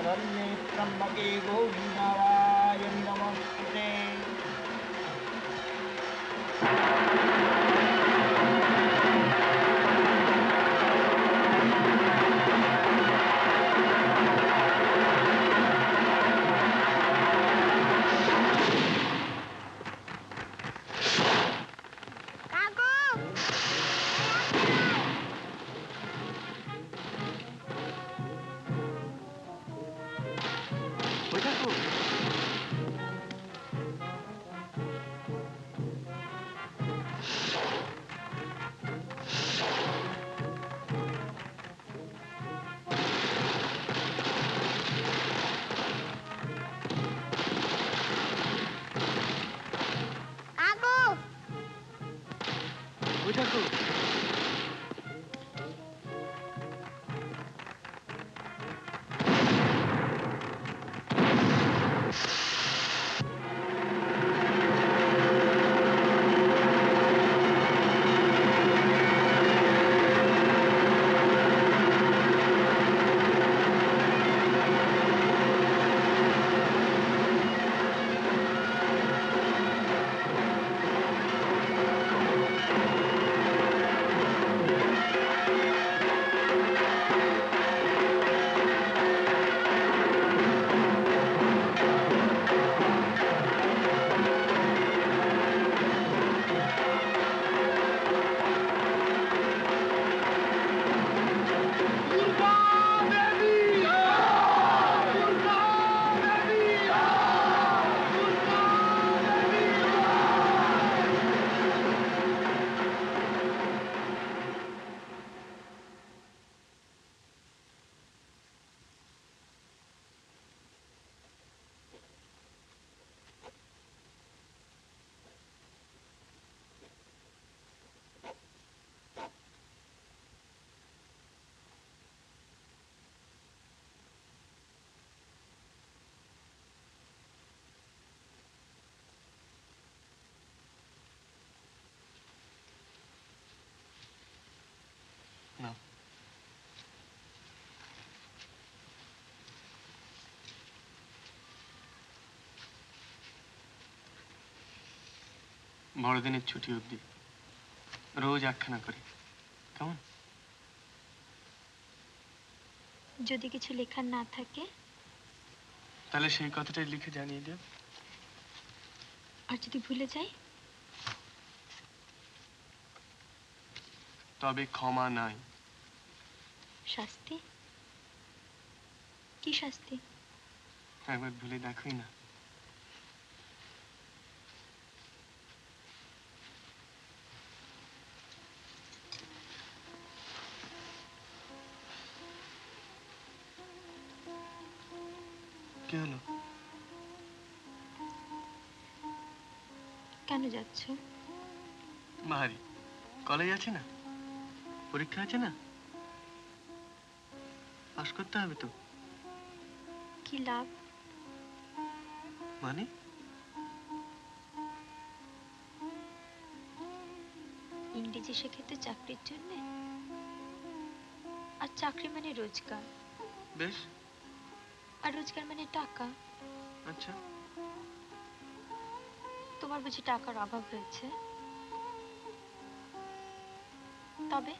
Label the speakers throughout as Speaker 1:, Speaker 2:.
Speaker 1: शरण्ये त्र्यम्बके गौरी नारायणि नमोस्तुते।
Speaker 2: বড়দিনের ছুটি অবধি রোজ একখানা করে, কেমন?
Speaker 3: যদি কিছু লেখার না থাকে
Speaker 2: তাহলে সেই কথাটাই লিখে জানিয়ে দেব।
Speaker 3: আর যদি ভুলে যাই?
Speaker 2: তবে ক্ষমা নাই।
Speaker 3: শাস্তি? কি শাস্তি?
Speaker 2: একবার ভুলে দেখোই না। কি হলো?
Speaker 3: কেন যাচ্ছ?
Speaker 2: বাহারি, কলেজ আছে না, পরীক্ষা আছে না, পাস করতে হবে তো।
Speaker 3: কি লাভ?
Speaker 2: মানে?
Speaker 3: ইংরেজি শেখাতে চাকরির জন্য, আর চাকরি মানে রোজগার।
Speaker 2: বেশ।
Speaker 3: আর রোজগার মানে টাকা।
Speaker 2: আচ্ছা,
Speaker 3: তোমার বুঝি টাকার অভাব হয়েছে? তবে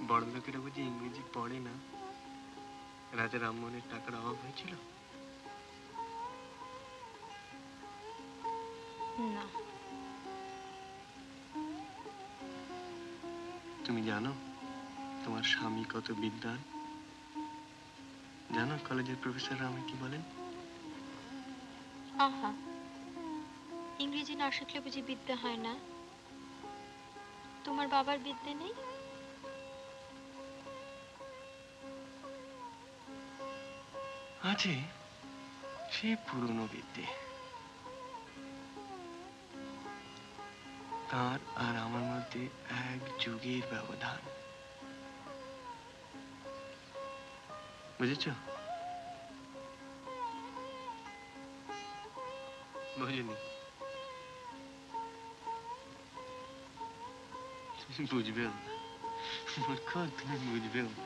Speaker 2: বড় লোকেরা বুঝি ইংরেজি পড়ে না? রাজা রামমোহনের টাকার অভাব হয়েছিল?
Speaker 3: না।
Speaker 2: তুমি জানো তোমার স্বামী কত বিদ্বান? জানো কলেজের প্রফেসররা আমায় কি বলেন?
Speaker 3: আহা, ইংরেজি না শিখলে বুঝি বিদ্যা হয় না? তোমার বাবার বিদ্যে নেই?
Speaker 2: আছে, সে পুরনো বিদ্যে। তার আর আমার মধ্যে এক যুগের ব্যবধান, বুঝেছ? বুঝিনি? বুঝবেও না, মূর্খ, তুমি বুঝবেও না।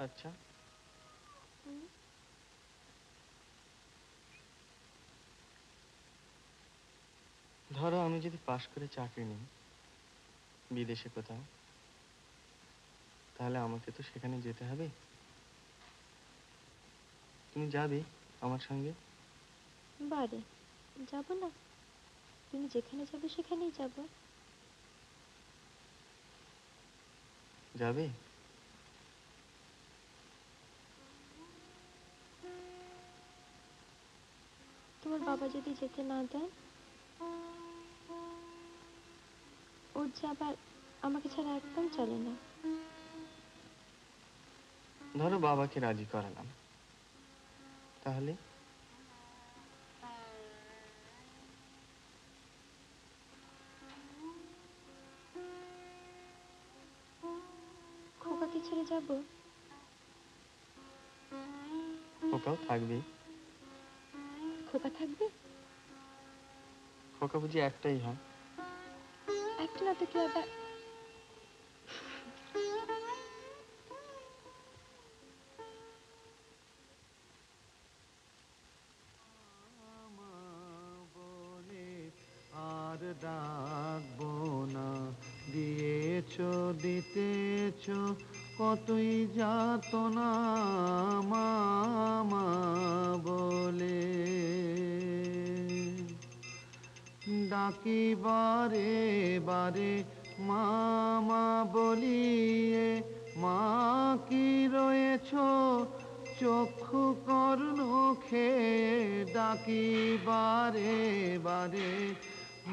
Speaker 2: আচ্ছা, ধরো আমি যদি পাশ করে চাকরি নিই বিদেশে কোথাও, তাহলে আমাকে তো সেখানে যেতে হবে। তুমি যাবে আমার সঙ্গে?
Speaker 3: বারে যাব না? তুমি যেখানে যাবে সেখানেই যাব।
Speaker 2: যাবে?
Speaker 3: তোমার বাবা যদি যেতে না দেন, ওর যে আবার আমাকে ছাড়া একদম চলে না।
Speaker 2: ধরো বাবাকে রাজি করালাম, তাহলে?
Speaker 3: খোকাকে ছেড়ে যাব?
Speaker 2: খোকাও থাকবে।
Speaker 3: খোকা থাকবে?
Speaker 2: খোকা বুঝি একটাই হয়?
Speaker 3: একটা না তো কি আবার?
Speaker 4: আর ডাকবো না, দিয়েছো দিতেছো কতই যাতনা মামা বলে। ডাকি বারে বারে মামা বলিয়ে, মা কি রয়েছো চক্ষু কর্ণ খেয়ে। ডাকি বারে বারে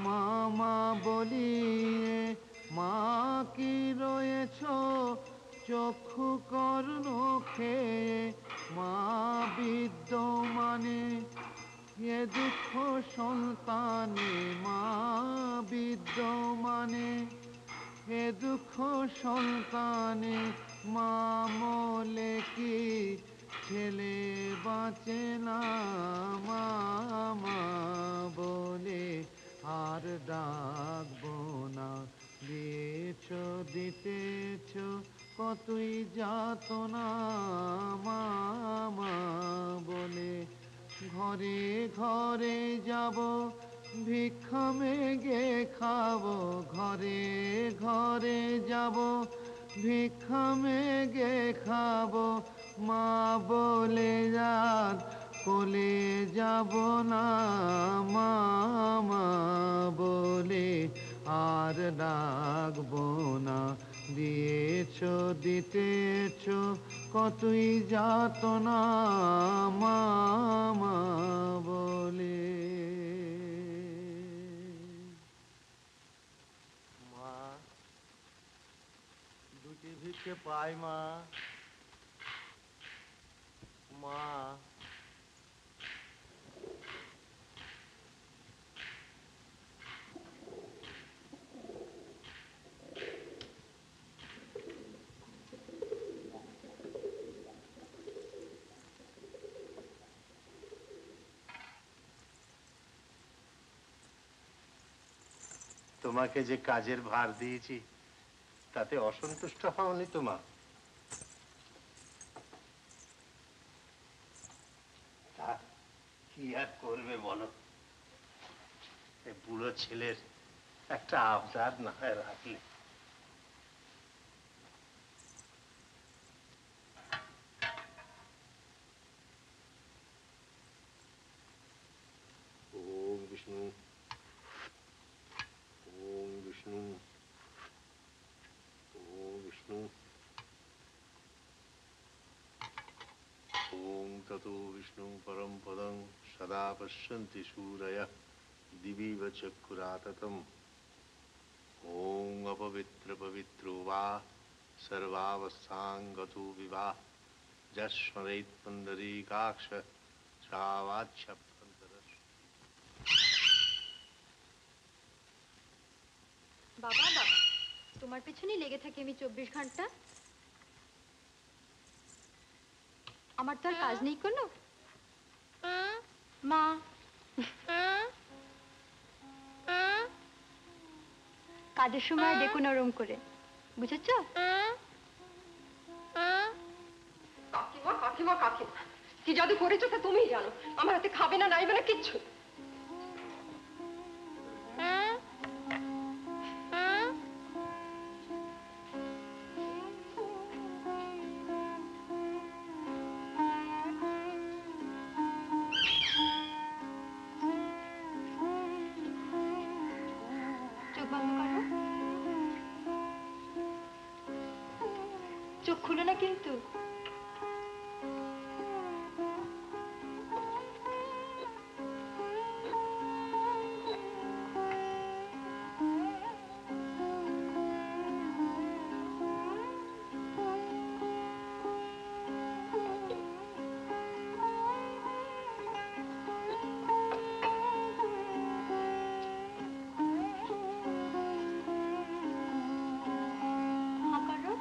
Speaker 4: মামা বলিয়ে, মা কি রয়েছো চক্ষু কর্ণ খেয়ে। মা বিদ্যমানে এ দুঃখ সন্তানে, মা বিদ্যমানে এ দুঃখ সন্তানে। মা মলে কি ছেলে বাঁচে না মামা বলে। আর ডাকবো না, দিয়েছো দিতেছো কতই যাতনা মামা বলে। ঘরে ঘরে যাব ভিক্ষা মেগে খাবো, ঘরে ঘরে যাব ভিক্ষা মেগে খাবো। মা বলে যার কোলে যাব না মামা বলে। আর ডাকবো না, দিয়েছো দিতেছো কতই যাতনা মামা বলে।
Speaker 1: মা, দুটি ভিক্ষে পাই মা? মা,
Speaker 5: তোমাকে যে কাজের ভার দিয়েছি তাতে অসন্তুষ্ট হওনি তো মা? তা কি আর করবে বলো, এই বুড়ো ছেলের একটা আবদার না হয় রাখলে। ওম বিষ্ণু, ওম বিষ্ণু, ওম বিষ্ণু, ওম ততো বিষ্ণু পরম পদং সদা পশ্যন্তি সূরয়ঃ দিবিব চক্ষুরাততম। ওম অপবিত্র পবিত্রো বা সর্বাবস্থাং গতো বিবাহ যস্মরেৎ পুণ্ডরীকাক্ষ শ্রাবাচ্ছ্বন্তরস্য।
Speaker 3: বাবা বাবা, তোমার পেছনেই লেগে থাকি আমি 24 ঘন্টা। আমার তো আর কাজ নেই কোনো। মা, কাজের সময় ডেকো নরম করে, বুঝেছো?
Speaker 6: কাকিমা কাকিমা, কি জাদু করেছো তা তুমিই জানো। আমার হাতে খাবে না, নাইবে না, কিচ্ছু।
Speaker 3: চোখ বন্ধ করো, চোখ খুলে না কিন্তু। হা করো।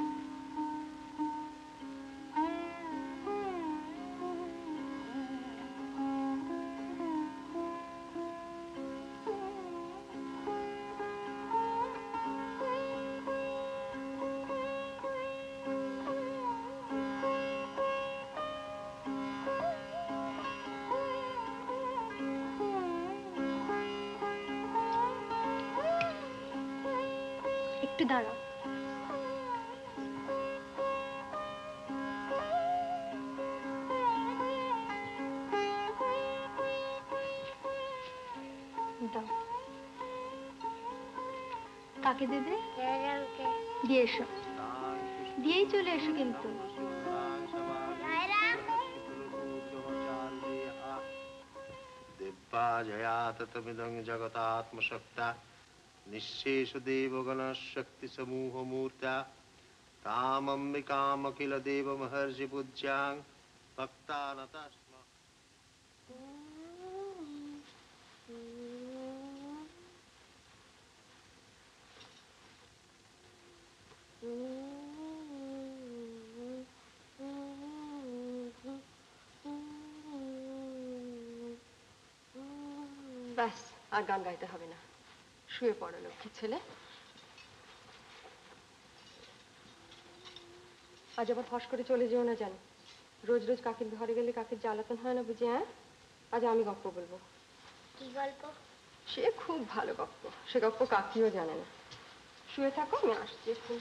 Speaker 3: একটু দাঁড়াও। দাও। কাকে দেবে? দিয়ে এসো, দিয়েই চলে এসো কিন্তু।
Speaker 5: दिव्या जया ततमिदं जगतात्मशक्ता निःशेष देवगण शक्ति समूह मूर्ता तामम्बिकामखिल देव महर्षि पूज्यां भक्तानता स्म।
Speaker 6: ব্যাস, আর গান গাইতে হবে না। শুয়ে পড়ো লক্ষ্মী ছেলে। আজ আবার ফস করে চলে যেও না জানো। রোজ রোজ কাকির ঘরে গেলে কাকির জ্বালাতন হয় না বুঝি? হ্যাঁ, আজ আমি গপ্প বলবো।
Speaker 3: কি গল্প?
Speaker 6: সে খুব ভালো গপ্প, সে গপ্প কাকিও জানে না। শুয়ে থাকো, আমি আসছি এখন।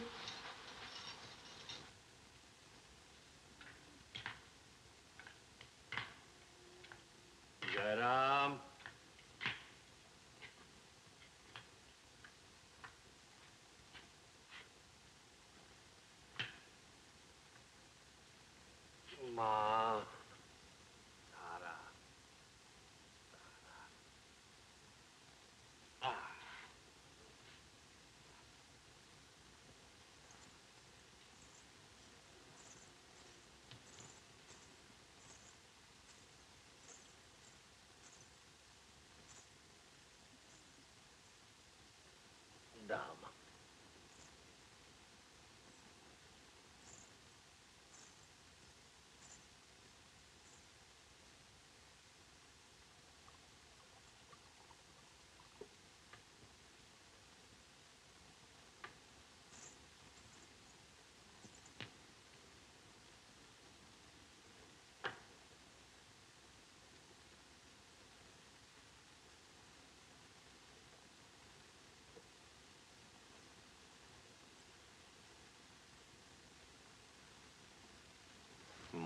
Speaker 5: जयराम माँ तारा दाम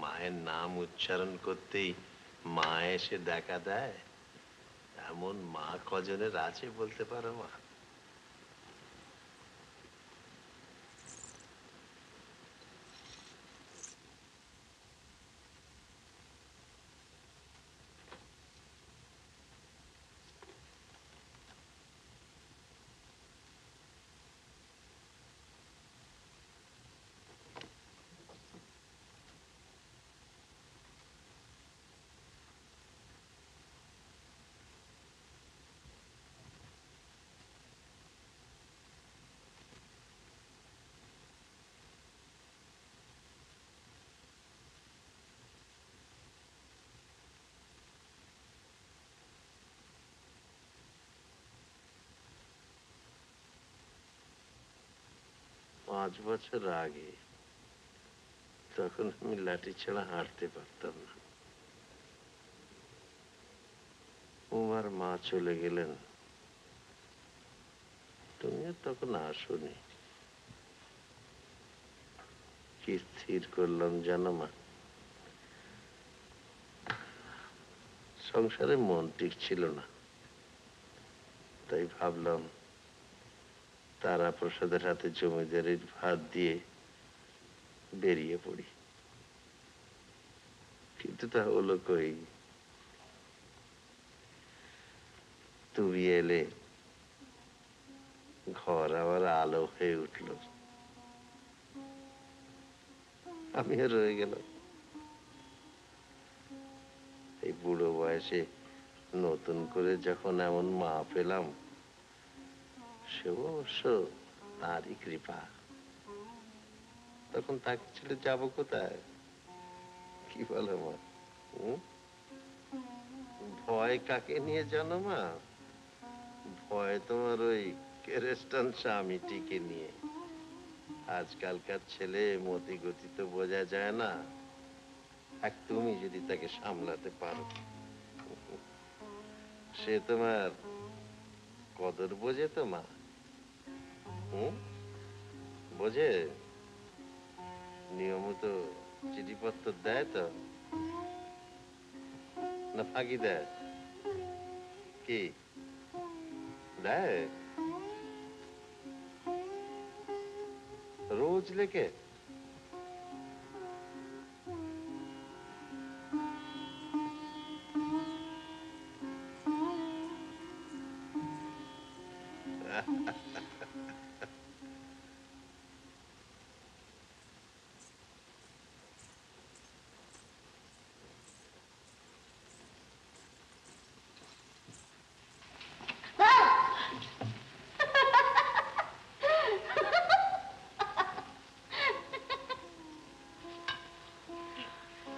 Speaker 5: মায়ের নাম উচ্চারণ করতেই মা এসে দেখা দেয়, এমন মা কজনের আছে বলতে পারো মা? পাঁচ বছর আগে তখন আমি লাঠি ছাড়া হাঁটতে পারতাম না। উমার মা চলে গেলেন, তুমিও তখন আসোনি। কি স্থির করলাম জানো মা, সংসারে মন টিকছিল না, তাই ভাবলাম তারা প্রসাদের হাতে জমিদারির ভাত দিয়ে বেরিয়ে পড়ি। কিন্তু তা হলো কই, তুমি এলে, ঘর আবার আলো হয়ে উঠল, আমিও রয়ে গেলাম। এই বুড়ো বয়সে নতুন করে যখন এমন মা পেলাম, সে অবশ্য তারই কৃপা। তখন তাকে ছেড়ে যাবো কোথায়, কি বলো মা? ভয় কাকে নিয়ে জানো মা? ভয় তোমার ওই কেরেস্টান স্বামীটিকে নিয়ে। আজকালকার ছেলে মতি গতি তো বোঝা যায় না, এক তুমি যদি তাকে সামলাতে পারো, সে তোমার কদর বোঝে তো মা? বোঝে? নিয়মিত চিঠিপত্র দেয় তো, না ফাঁকি দেয়? কি দেয়? রোজ লেখে?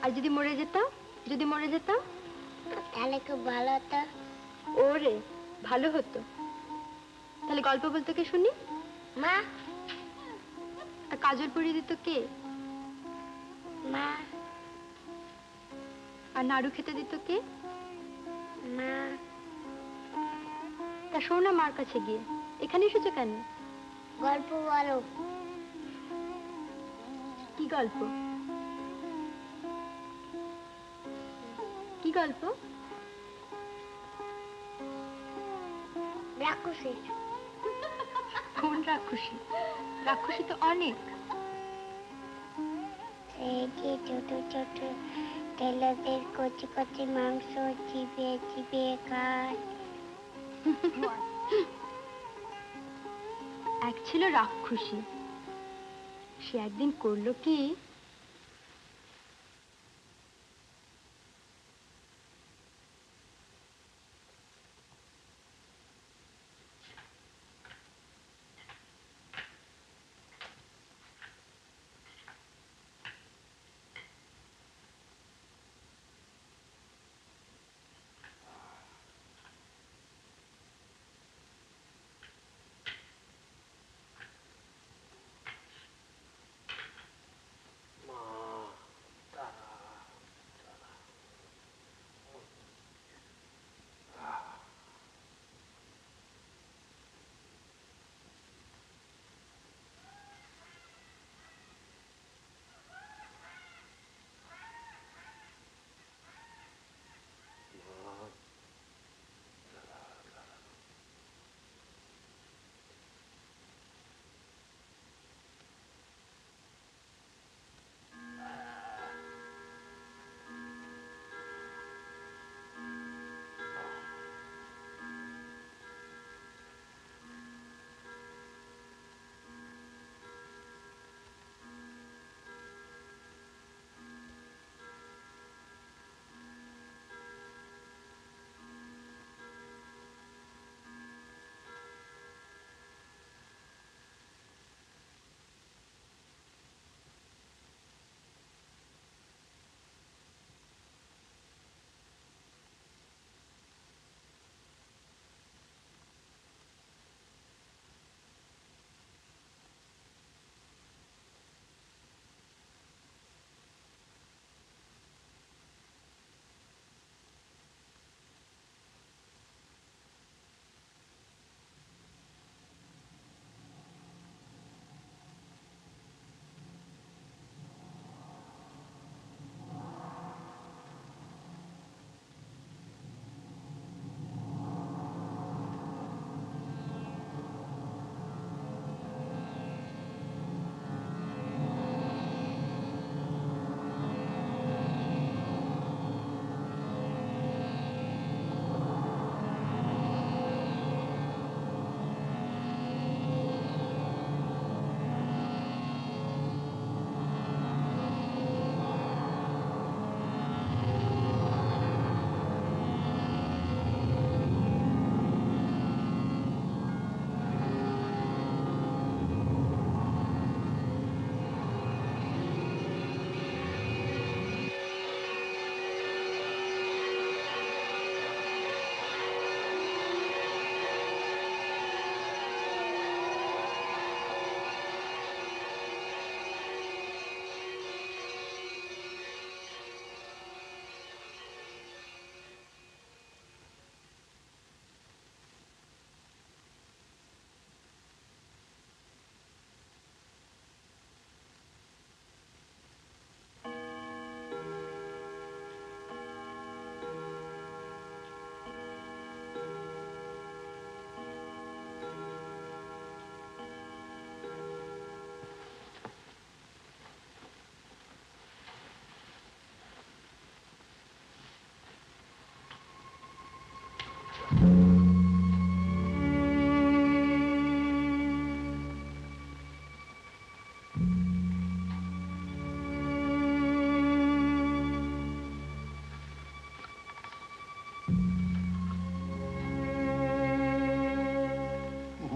Speaker 3: আর যদি মরে যেতাম, যদি মরে যেতাম,
Speaker 7: তাহলে খুব ভালো হতো।
Speaker 3: ওরে ভালো হতো। তাহলে গল্প বলতো কে শুনি?
Speaker 7: মা।
Speaker 3: আর কাজল পরিয়ে দিত কে?
Speaker 7: মা।
Speaker 3: আর নাড়ু খেতে দিত কে?
Speaker 7: মা।
Speaker 3: তা শোনো না মার কাছে গিয়ে, এখানে এসেছো কেন?
Speaker 7: গল্প বলো।
Speaker 3: কি গল্প? কি গল্প?
Speaker 7: রাক্ষসী।
Speaker 3: কোন রাক্ষসী? রাক্ষসী তো অনেক।
Speaker 7: এই যে ছোট ছোট তেলদের কচি কচি মাংস চিবিয়ে চিবিয়ে খায়।
Speaker 3: এক ছিল রাক্ষসী, সে একদিন করলো কি,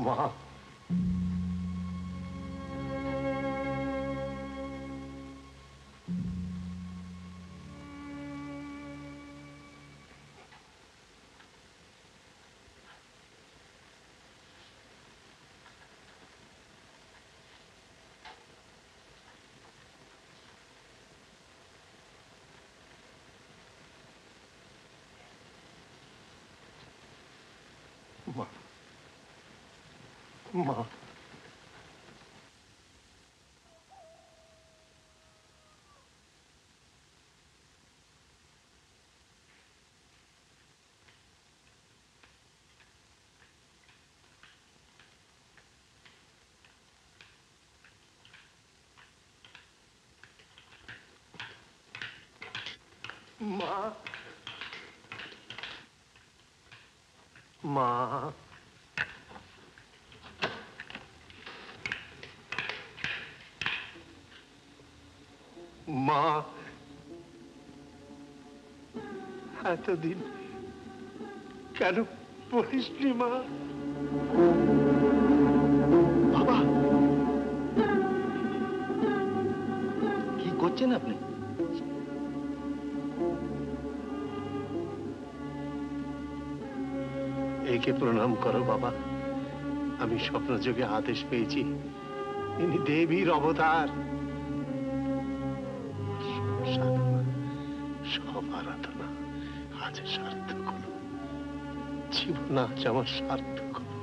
Speaker 4: মা, মা, মা, মা, মা, মা, এতদিন কেন বলিসনি মা? বাবা,
Speaker 8: কি করছেন আপনি?
Speaker 4: একে প্রণাম করো বাবা। আমি স্বপ্নযোগে আদেশ পেয়েছি, ইনি দেবীর অবতার। সব সাধনা, সব আরাধনা আজ সার্থক হলো। জীবন আজ আমার সার্থক হলো।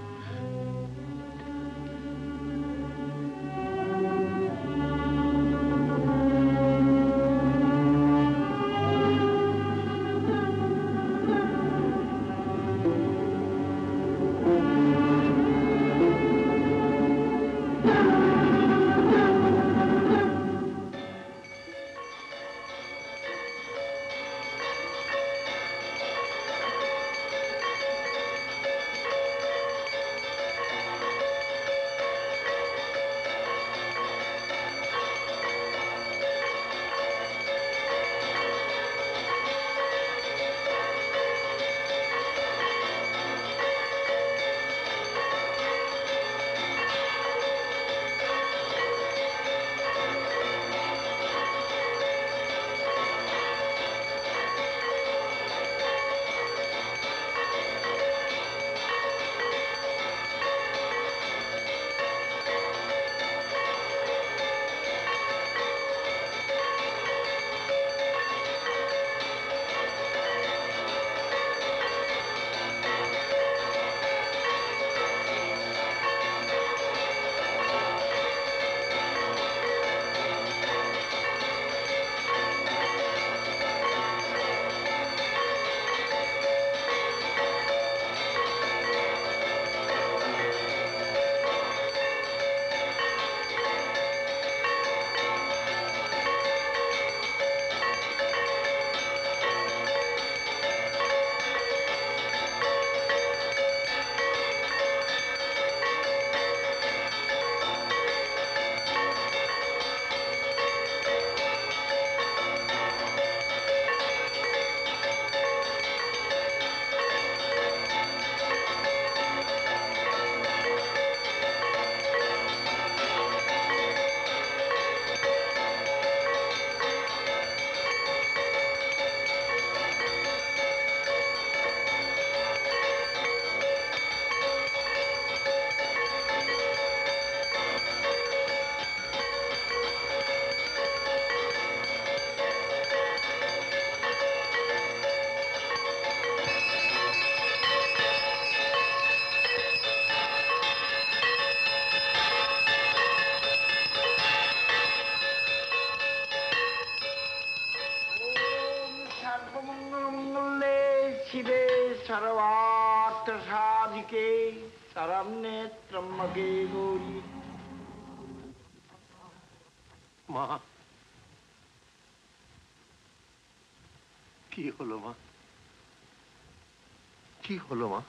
Speaker 1: शिवे सर्वार्थ साधिके शरण्ये त्र्यंबके गौरी।
Speaker 4: মা, কি হলো মা? কি হলো মা?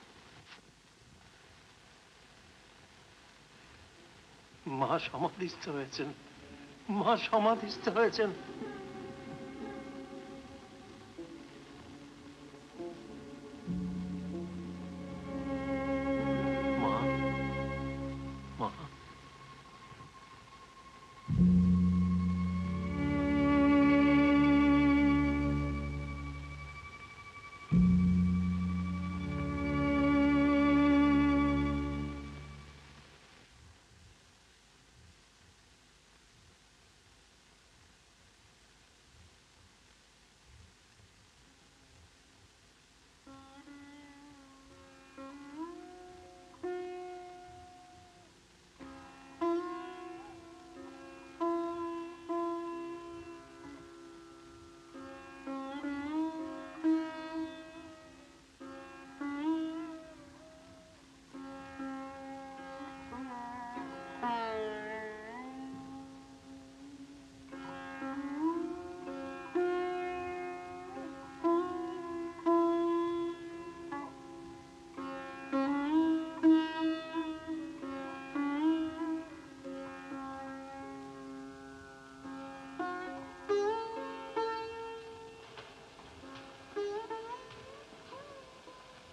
Speaker 4: মা সমাধিস্থ হয়েছেন, মা সমাধিস্থ হয়েছেন। মা, মা,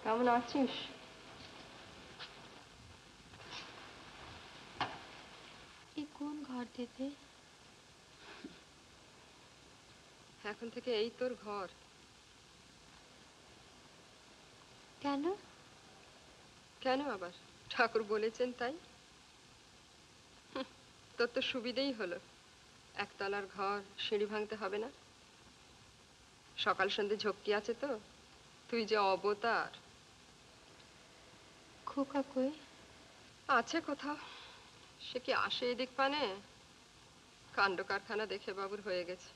Speaker 6: কেমন আছিস?
Speaker 3: এই কোন ঘর দিদি?
Speaker 6: এখন থেকে এই তোর ঘর।
Speaker 3: কেন?
Speaker 6: কেন আবার? ঠাকুর বলেছেন তাই। তোর তো সুবিধেই হলো, একতলার ঘর, সিঁড়ি ভাঙতে হবে না। সকাল সন্ধে ঝক্কি আছে তো। তুই যে অবতার।
Speaker 3: খোকা কই?
Speaker 6: আছে কোথাও, সে কি আসে এদিক পানে? কাণ্ড কারখানা দেখে বাবুর হয়ে গেছে।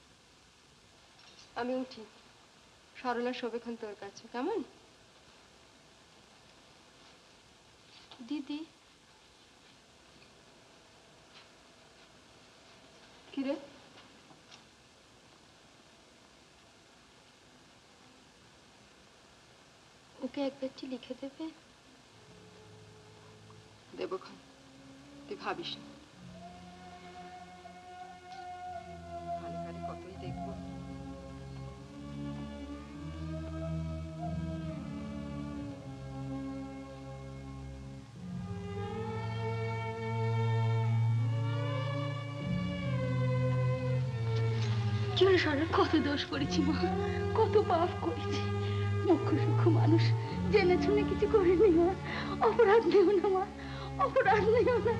Speaker 6: আমি উঠি, সরলা শোবেক্ষণ তোর কাছে, কেমন?
Speaker 3: দিদি,
Speaker 6: কি রে?
Speaker 3: ওকে একবারটি লিখে দেবে?
Speaker 6: দেবক্ষণ, তুই ভাবিস না। কালে কালে কতই দেখবো।
Speaker 9: জোরে সরে কত দোষ করেছি মা, কত পাপ করেছি। মুখ্য সূক্ষ্ম মানুষ, জেনে শুনে কিছু করিনি মা। অপরাধ নেও না মা, অপরাধ নেও না।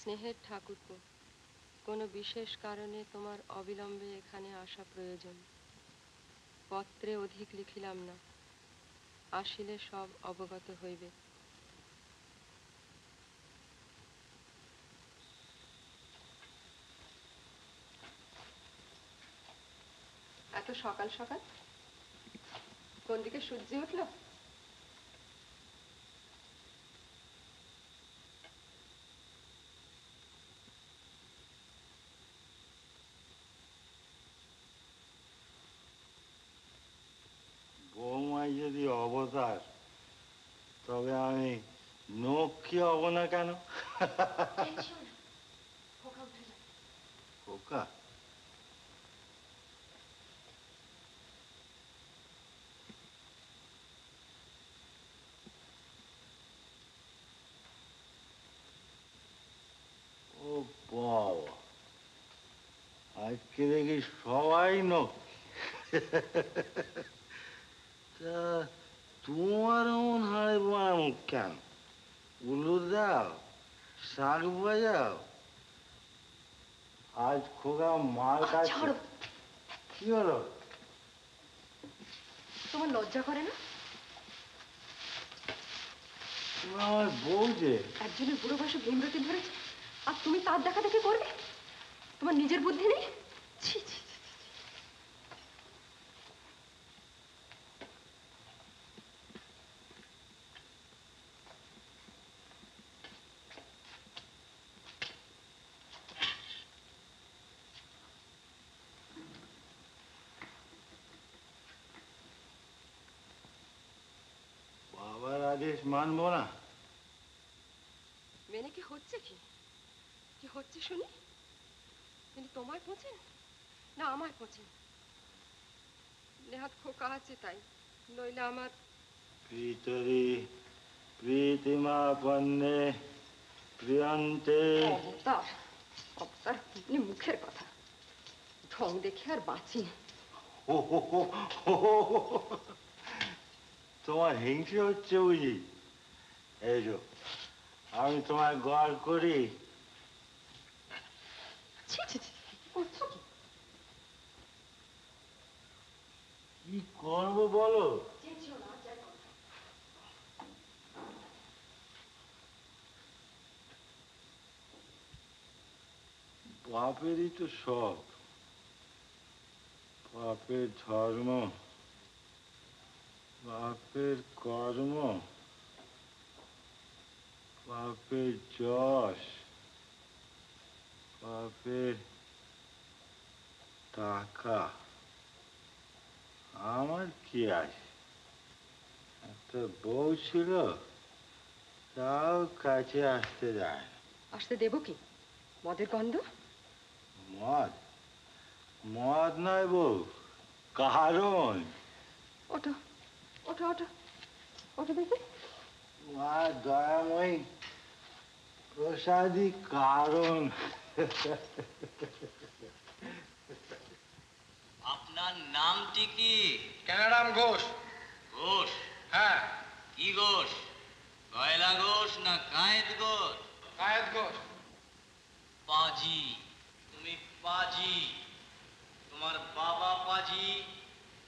Speaker 6: স্নেহের ঠাকুরপো, কোনো বিশেষ কারণে তোমার অবিলম্বে এখানে আসা প্রয়োজন। পত্রে অধিক লিখিলাম না, আসিলে সব অবগত হইবে। এত সকাল সকাল কোন দিকে সূর্য উঠলো?
Speaker 1: বৌমাই যদি অবতার, তবে আমি নখ কি হব না কেন? খোকা, ও বাবা, আজকে দেখি সবাই নখ। তা তোমার এমন হাড়ে বানানো কেন? উলু দাও, শাক বাজাও। আজ খোকা মার কাছে। কি হলো?
Speaker 6: তোমার লজ্জা করে না?
Speaker 1: তুমি আমার বউ যে।
Speaker 6: একজনের বুড়ো বয়সে ভীমরতি ধরেছে আর তুমি তার দেখা দেখি করবে? তোমার নিজের বুদ্ধি নেই? ছি ছি ছি।
Speaker 1: বাবার আদেশ মানবো না?
Speaker 6: মেনে কি হচ্ছে? কি কি হচ্ছে শুনি? তিনি তোমায় পৌঁছেন না আমায় পৌঁছেন? নেহাত খোকা আছে তাই, নইলে আমার
Speaker 1: পিতরি প্রীতিমা পন্নে প্রিয়ন্তে।
Speaker 6: অবতার অবতার এমনি মুখের কথা, ঢং দেখে আর বাঁচি না।
Speaker 1: তোমার হিংসে হচ্ছে বুঝি? এই যো আমি তোমায় গড় করি।
Speaker 6: ছি ছি ছি, করছো কি?
Speaker 1: কি করবো বলো?
Speaker 6: চেঁচিও না, যাই কথা।
Speaker 1: বাপেরই তো সব, বাপের ধর্ম, বাপের কর্ম, বাপের যশ, বাপের টাকা। আমার কি আছে? একটা বউ ছিল, তাও কাছে আসতে দেয় না।
Speaker 6: আসতে দেবো কি? মদের গন্ধ।
Speaker 1: মদ? মদ নয় বউ, কারণ।
Speaker 6: ওঠো ওঠো ওঠো ওঠো দেখি।
Speaker 1: মা দয়াময়ী প্রসাদী কারণ।
Speaker 10: আপনার নামটি কি?
Speaker 2: ক্যানাডাম ঘোষ।
Speaker 10: ঘোষ?
Speaker 2: হ্যাঁ।
Speaker 10: কি ঘোষ? গয়লা ঘোষ না কায়েত ঘোষ?
Speaker 2: কায়েত ঘোষ।
Speaker 10: পাজি, তুমি পাজি। তোমার বাবা পাজি,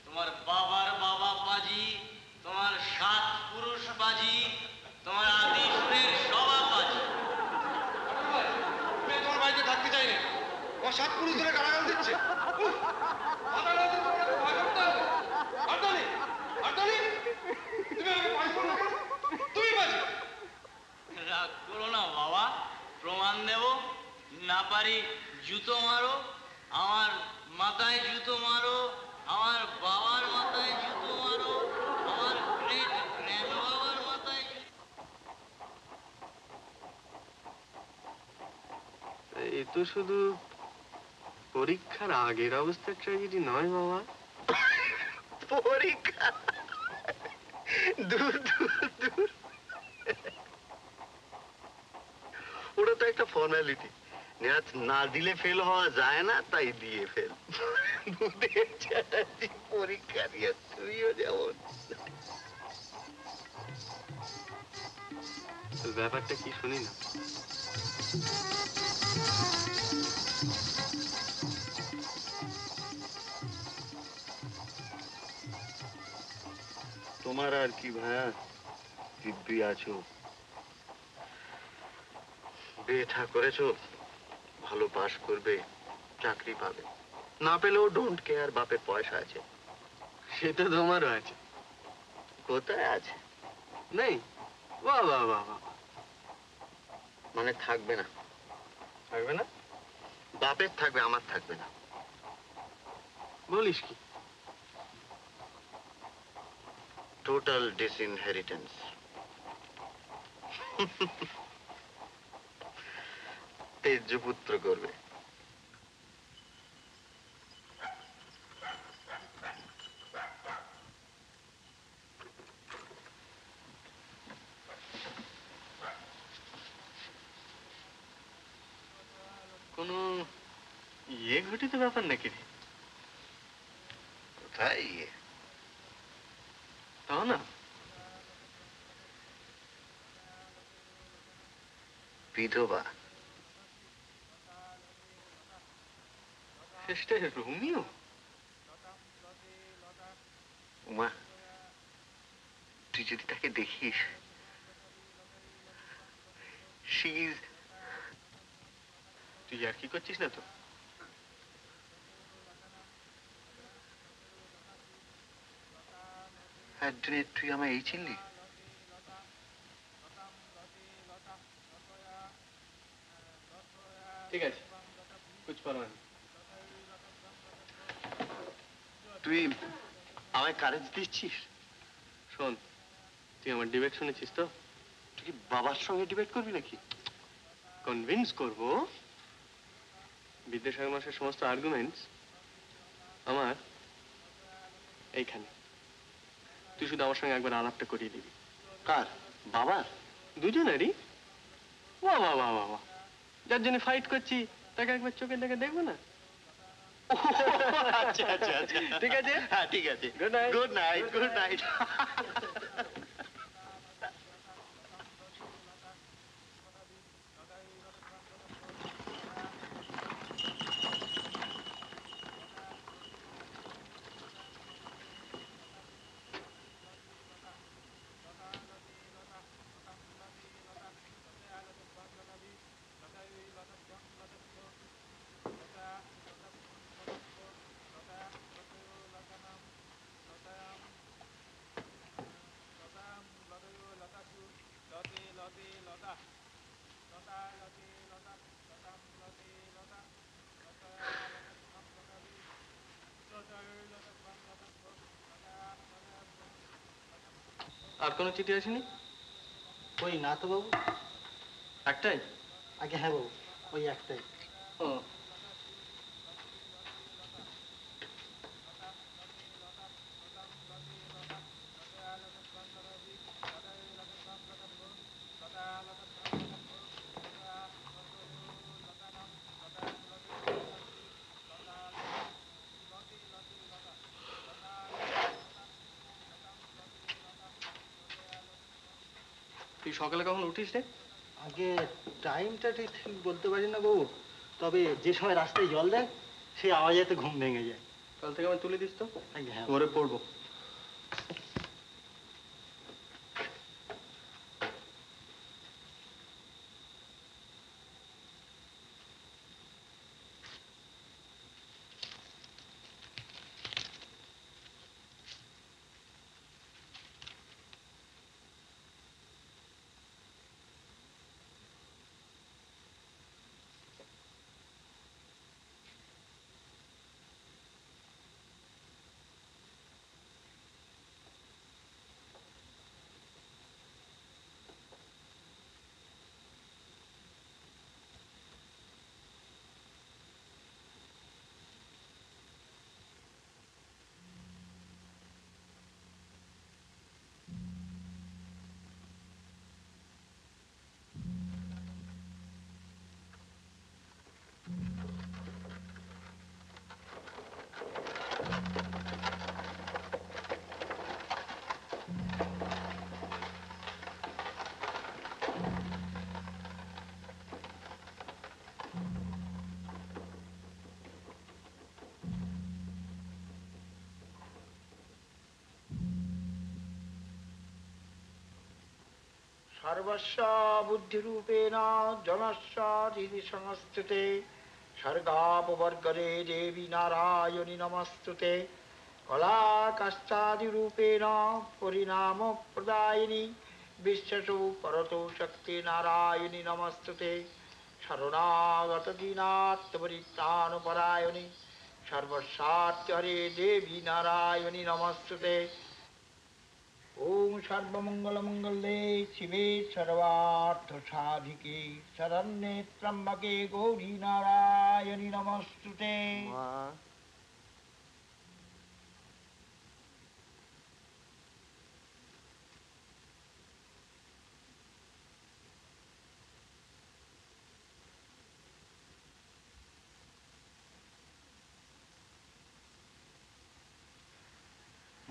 Speaker 10: তোমার বাবার বাবা পাজি, তোমার 7 পুরুষ পাজি, তোমার আদি সুরের সভা পাজি।
Speaker 2: আমি তোমার বাড়িতে থাকতে চাই না। আমার 7 পুরুষ ধরে গালাগাল দিচ্ছে। মাথা না দিয়ে তোমাকে ভয় করতে হবে। আর্দালি, আর্দালি, তুমি আমাকে ভয় করো না কেন? তুমি বাজি।
Speaker 10: রাগ করো না বাবা, প্রমাণ দেব। না পারি জুতো মারো, আমার মাথায় জুতো মারো, আমার বাবার মাথায় জুতো মারো, আমার গ্রেট গ্র্যান্ড বাবার মাথায়
Speaker 2: এ তো শুধু পরীক্ষার আগের অবস্থার ট্র্যাজেডি নয় বাবা।
Speaker 4: পরীক্ষা? দূর দূর দূর, ওটা তো একটা ফর্মালিটি। নেহাত না দিলে ফেল হওয়া যায় না, তাই দিয়ে ফেল। দুধের চ্যাটার্জি পরীক্ষা দিয়ে তুইও যেমন।
Speaker 2: ব্যাপারটা কি শুনি না।
Speaker 4: তোমার আর কি ভায়া, দিব্যি আছো, বিয়ে করেছো, ভালো পাশ করবে, চাকরি পাবে, না পেলেও ডোন্ট কেয়ার, বাপের পয়সা আছে।
Speaker 2: সেটা তোমারও আছে।
Speaker 4: কোথায় আছে?
Speaker 2: নেই? বাহ বাহ বাহ বাহ।
Speaker 4: মানে থাকবে না?
Speaker 2: থাকবে না?
Speaker 4: বাপের থাকবে, আমার থাকবে না।
Speaker 2: বলিস কি?
Speaker 4: টোটাল ডিসইনহেরিটেন্স। তেজপুত্র করবে।
Speaker 2: কোনো ইয়ে ঘটিত ব্যাপার নাকি রে?
Speaker 4: কোথায় ইয়ে?
Speaker 2: তাও না,
Speaker 4: বিধবা।
Speaker 2: শেষটা রোমিও?
Speaker 4: উমা, তুই যদি তাকে দেখিস, শি ইজ। তুই আর কি করছিস না তো? একদিনে তুই আমায় এই চিনলি?
Speaker 2: ঠিক আছে, কুছ পরোয়া নেই।
Speaker 4: তুই আমায় কারেজ দিচ্ছিস?
Speaker 2: শোন, তুই আমার ডিবেট শুনেছিস তো?
Speaker 4: তুই কি বাবার সঙ্গে ডিবেট করবি নাকি?
Speaker 2: কনভিন্স করবো। বিদ্যাসাগর মাসের সমস্ত আর্গুমেন্টস আমার এইখানে। তুই শুধু আমার সঙ্গে একবার আলাপটা করিয়ে দিবি।
Speaker 4: কার? বাবার?
Speaker 2: দুজনেরই। বাহ বাহ বাহ বাহ বাহ, যার জন্য ফাইট করছি তাকে একবার চোখে দেখে দেখবো না?
Speaker 4: আচ্ছা আচ্ছা আচ্ছা,
Speaker 2: ঠিক আছে।
Speaker 4: হ্যাঁ ঠিক আছে।
Speaker 2: Good night.
Speaker 4: Good night. Good night.
Speaker 2: আর কোনো চিঠি আসেনি?
Speaker 8: ওই না তো বাবু।
Speaker 2: একটাই?
Speaker 8: আগে হ্যাঁ বাবু, ওই একটাই।
Speaker 2: ও, তুই সকালে কখন উঠিস রে?
Speaker 8: আগে টাইমটা ঠিক ঠিক বলতে পারি না বাবু, তবে যে সময় রাস্তায় জল দেয় সেই আওয়াজেতে ঘুম ভেঙে যায়।
Speaker 2: কাল থেকে আমার তুলে দিস তো,
Speaker 8: আগে হ্যাঁ।
Speaker 2: ভোরে পড়বো।
Speaker 11: सर्वस्व बुद्धिरूपेण जनस्व हृदि संस्थिते सर्गापवर्गरे देवी नारायणी नमस्तुते कला कष्टादिरूपेण परिणाम प्रदायिनी विश्वसु परतो शक्ति नारायणी नमस्तुते शरणागत दीनात्मपरित्राणपरायणी सर्वसात्य हरे देवी नारायणी नमस्तुते। ओम सर्वमंगलमंगले शिवे सर्वार्थ साधिके शरण्ये त्र्यंबके गौरी नारायणी नमस्तुते।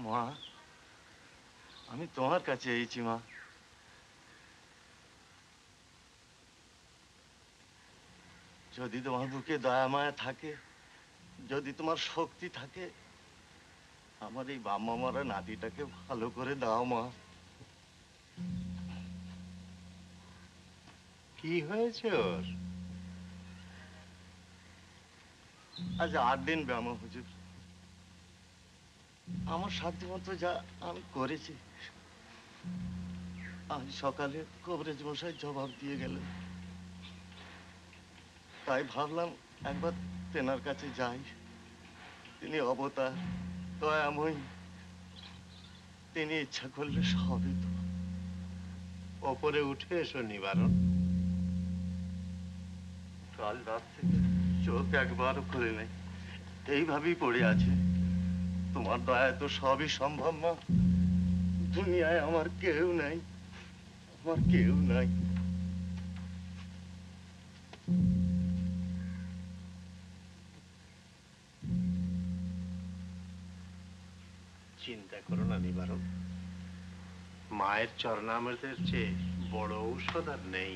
Speaker 1: মা, আমি তোমার কাছে এসেছি মা। যদি তোমার বুকে দয়া মায়া থাকে, যদি তোমার শক্তি থাকে, আমার এই বাম্মা মারা নাতিটাকে ভালো করে দাও মা।
Speaker 5: কি হয়েছে ওর?
Speaker 1: আজ 8 দিন ব্যায়াম হুজুর। আমার সাধ্য মতো যা আমি করেছি। আজ সকালে কবরেজ মশাই জবাব দিয়ে গেলেন, তাই ভাবলাম একবার তেনার কাছে যাই। তিনি অবতার, দয়াময়ী, তিনি ইচ্ছা করলে সবই তো।
Speaker 5: ওপরে উঠে এসো নিবারণ।
Speaker 1: কাল রাত থেকে চোখ একবারও খুলে নেই, এইভাবেই পড়ে আছে। তোমার দয়ায় তো সবই সম্ভব মা। দুনিয়ায় আমার কেউ নাই, আমার কেউ নাই।
Speaker 5: চিন্তা করো না নিবারণ, মায়ের চরণামৃতের চেয়ে বড় ঔষধ আর নেই।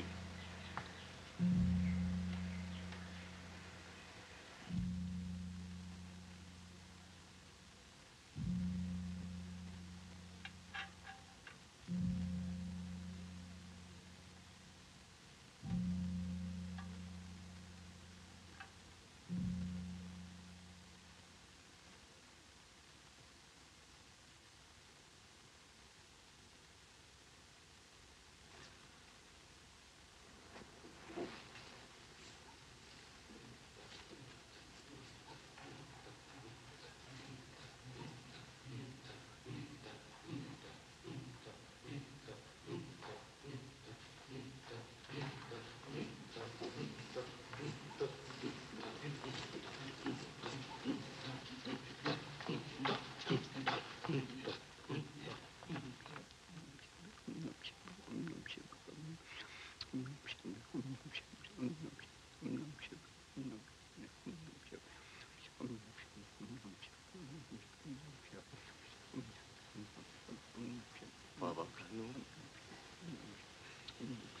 Speaker 1: বাবা কানু,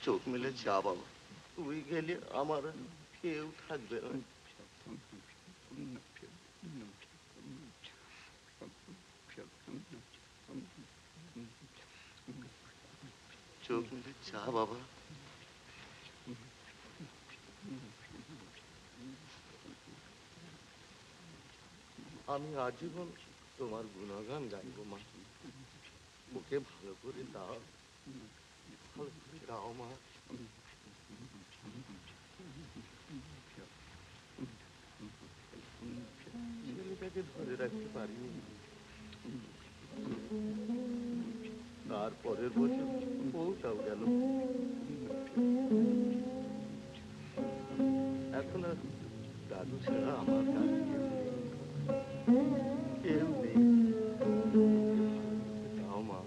Speaker 1: চোখ মেলে যা বাবা, তুই গেলে আমার আর কেউ থাকবে না। চোখ মেলে যা বাবা। আমি আজীবন তোমার গুণগান গাইব মা। ওকে ভালো করে দাও, ভালো করে দাও মা। ছেলেটাকে ধরে রাখতে পারিনি, তারপরের বছর বউটাও গেল। এখন আর দাদু ছাড়া আমার কাছে কেউ নেই। দাও মা।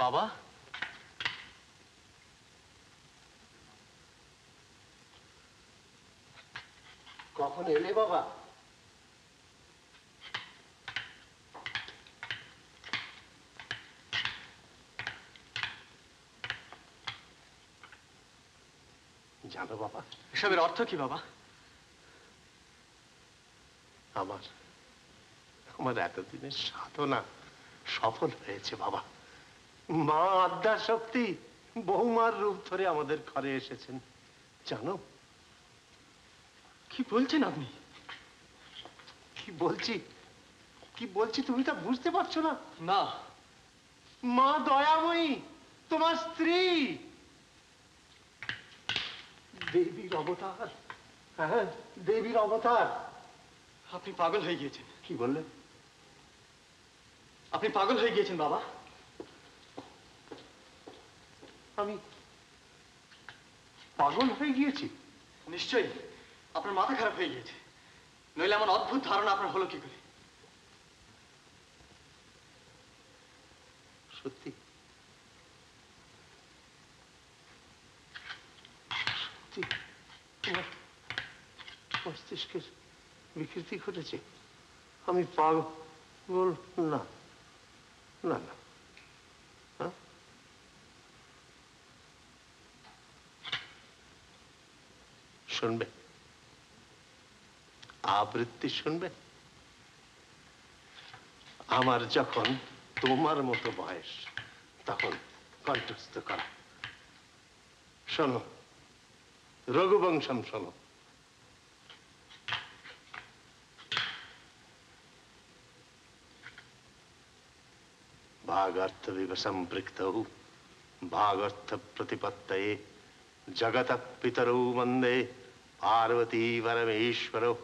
Speaker 8: বাবা,
Speaker 5: কখন এলে বাবা? জানো বাবা,
Speaker 8: এসবের অর্থ কি বাবা?
Speaker 5: আমার আমার এতদিনের সাধনা সফল হয়েছে বাবা। মা আদ্যা শক্তি বৌমার রূপ ধরে আমাদের ঘরে এসেছেন জানো।
Speaker 8: কি বলছেন আপনি?
Speaker 5: কি বলছি তুমি তা বুঝতে পারছো না?
Speaker 8: না।
Speaker 5: মা দয়াময়ী, তোমার স্ত্রী, দেবীর অবতার। হ্যাঁ, দেবীর অবতার।
Speaker 8: আপনি পাগল হয়ে গিয়েছেন।
Speaker 5: কি বললেন?
Speaker 8: আপনি পাগল হয়ে গিয়েছেন বাবা।
Speaker 5: আমি পাগল হয়ে গিয়েছি?
Speaker 8: নিশ্চয়ই আপনার মাথা খারাপ হয়ে গিয়েছে। নইলে এমন অদ্ভুত ধারণা আপনার হলো কি করে?
Speaker 5: সত্যি সত্যি তোমার মস্তিষ্কের বিকৃতি ঘটেছে? আমি পাগল? না না না, হ্যাঁ? শুনবে আবৃত্তি শুনবে? আমার যখন তোমার মতো বয়স তখন কণ্ঠস্থ করা। শোনো, রঘুবংশম শোনো। भागार्थ विवसंपृक्तौ भागार्थ प्रतिपत्तये जगतः पितरौ वन्दे पार्वती परमेश्वरौ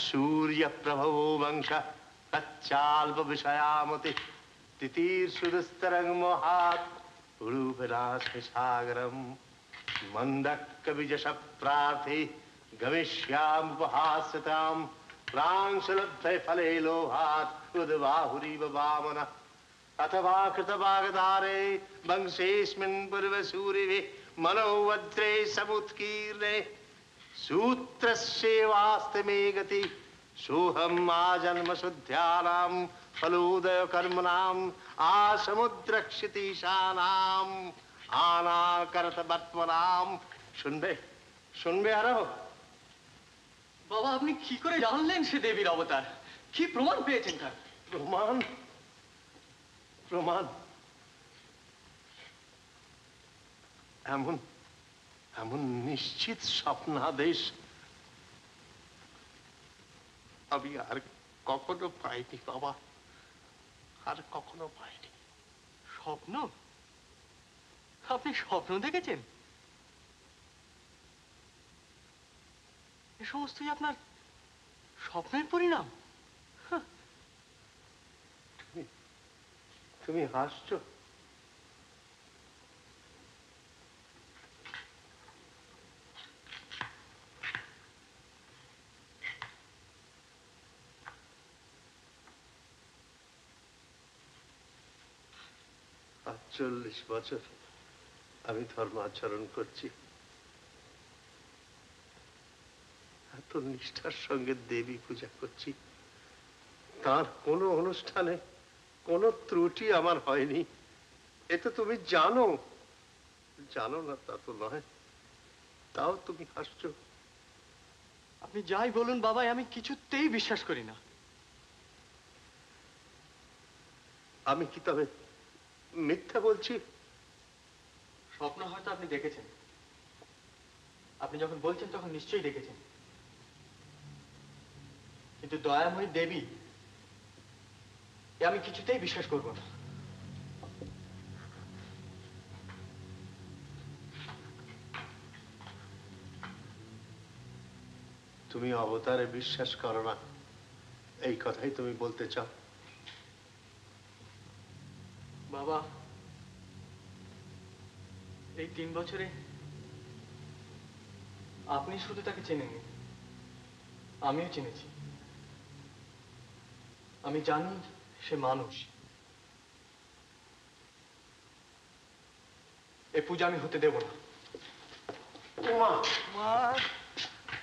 Speaker 5: सूर्य प्रभवो वंश तच्चाल्प विषयामति तितीर्षुदस्तरं मोहात् उडुपरास्मि सागरं मन्दक्कविजश प्रार्थी गमिष्यामुपहास्यतां प्रांशलब्धे फले लोभात् उद्बाहुरीव वामनः अथवा कृतभागधारे वंशेऽस्मिन् पूर्वसूरिवे मनोवज्रे समुत्कीर्णे सूत्रस्येवास्ति मे गति सोऽहम् आजन्मशुद्ध्यानां फलोदय कर्मणाम् आसमुद्रक्षितीशानाम् आनाकरत वर्त्मनाम्। শুনবে শুনবে আরো?
Speaker 8: বাবা, আপনি কি করে জানলেন সে দেবীর অবতার? কি প্রমাণ পেয়েছেন তার?
Speaker 5: প্রমাণ? প্রমাণ এমন এমন নিশ্চিত স্বপ্নাদেশ আমি আর কখনো পাইনি বাবা, আর কখনো পাইনি।
Speaker 8: স্বপ্ন? আপনি স্বপ্ন দেখেছেন? এ সমস্তই আপনার স্বপ্নের পরিণাম?
Speaker 5: তুমি হাসছো? আজ 40 বছর আমি ধর্ম আচরণ করছি, এত নিষ্ঠার সঙ্গে দেবী পূজা করছি, তার কোনো অনুষ্ঠানে কোনো ত্রুটি আমার হয়নি। এ তো তুমি জানো। জানো না তা তো নয়, তাও তুমি হাসছো।
Speaker 8: আপনি যাই বলুন বাবা, আমি কিছুতেই বিশ্বাস করি না।
Speaker 5: আমি কি তবে মিথ্যা বলছি?
Speaker 8: স্বপ্ন হয়তো আপনি দেখেছেন, আপনি যখন বলছেন তখন নিশ্চয়ই দেখেছেন, কিন্তু দয়াময়ী দেবী এ আমি কিছুতেই বিশ্বাস করব না।
Speaker 5: তুমি অবতারে বিশ্বাস করো না, এই কথাই তুমি বলতে চাও?
Speaker 8: বাবা, এই 3 বছরে আপনি শুধু তাকে চেনেননি, আমিও চিনেছি। আমি জানি সে মানুষ। এ পূজা আমি হতে দেব না।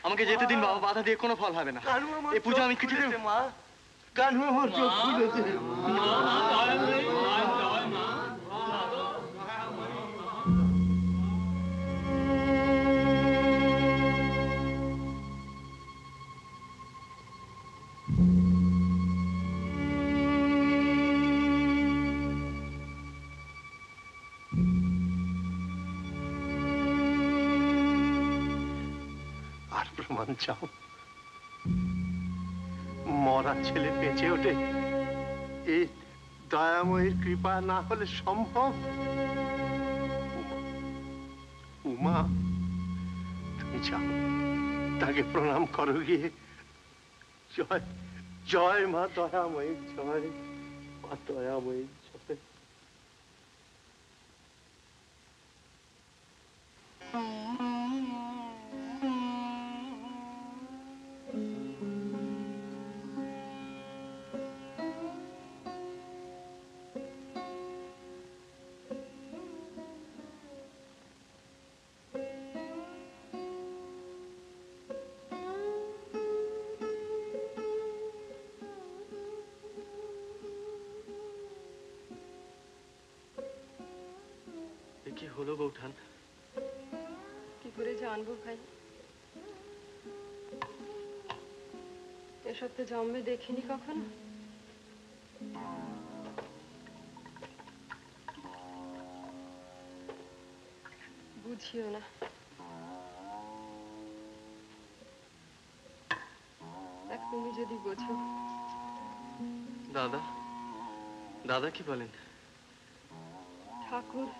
Speaker 8: আমাকে যেতে দিন বাবা, বাধা দিয়ে কোনো ফল হবে না। এই পূজা আমি কিছুতে
Speaker 1: মা, কানু আমার চোখ খুলেছে।
Speaker 5: আর প্রমাণ চাও? মরা ছেলে বেঁচে ওঠে, এই দয়াময়ীর কৃপা না হলে সম্ভব? উমা, তুমি যাও, তাকে প্রণাম করো গিয়ে। জয় জয় মা দয়াময়ী, জয় মা দয়াময়ী, জয়।
Speaker 8: কি হলো বৌঠান?
Speaker 6: কি করে জানবো ভাই, এসব তো জন্মে দেখিনি কখনো। বুঝিও না। দেখ, তুমি যদি বোঝো।
Speaker 8: দাদা, দাদা কি বলেন?
Speaker 6: ঠাকুর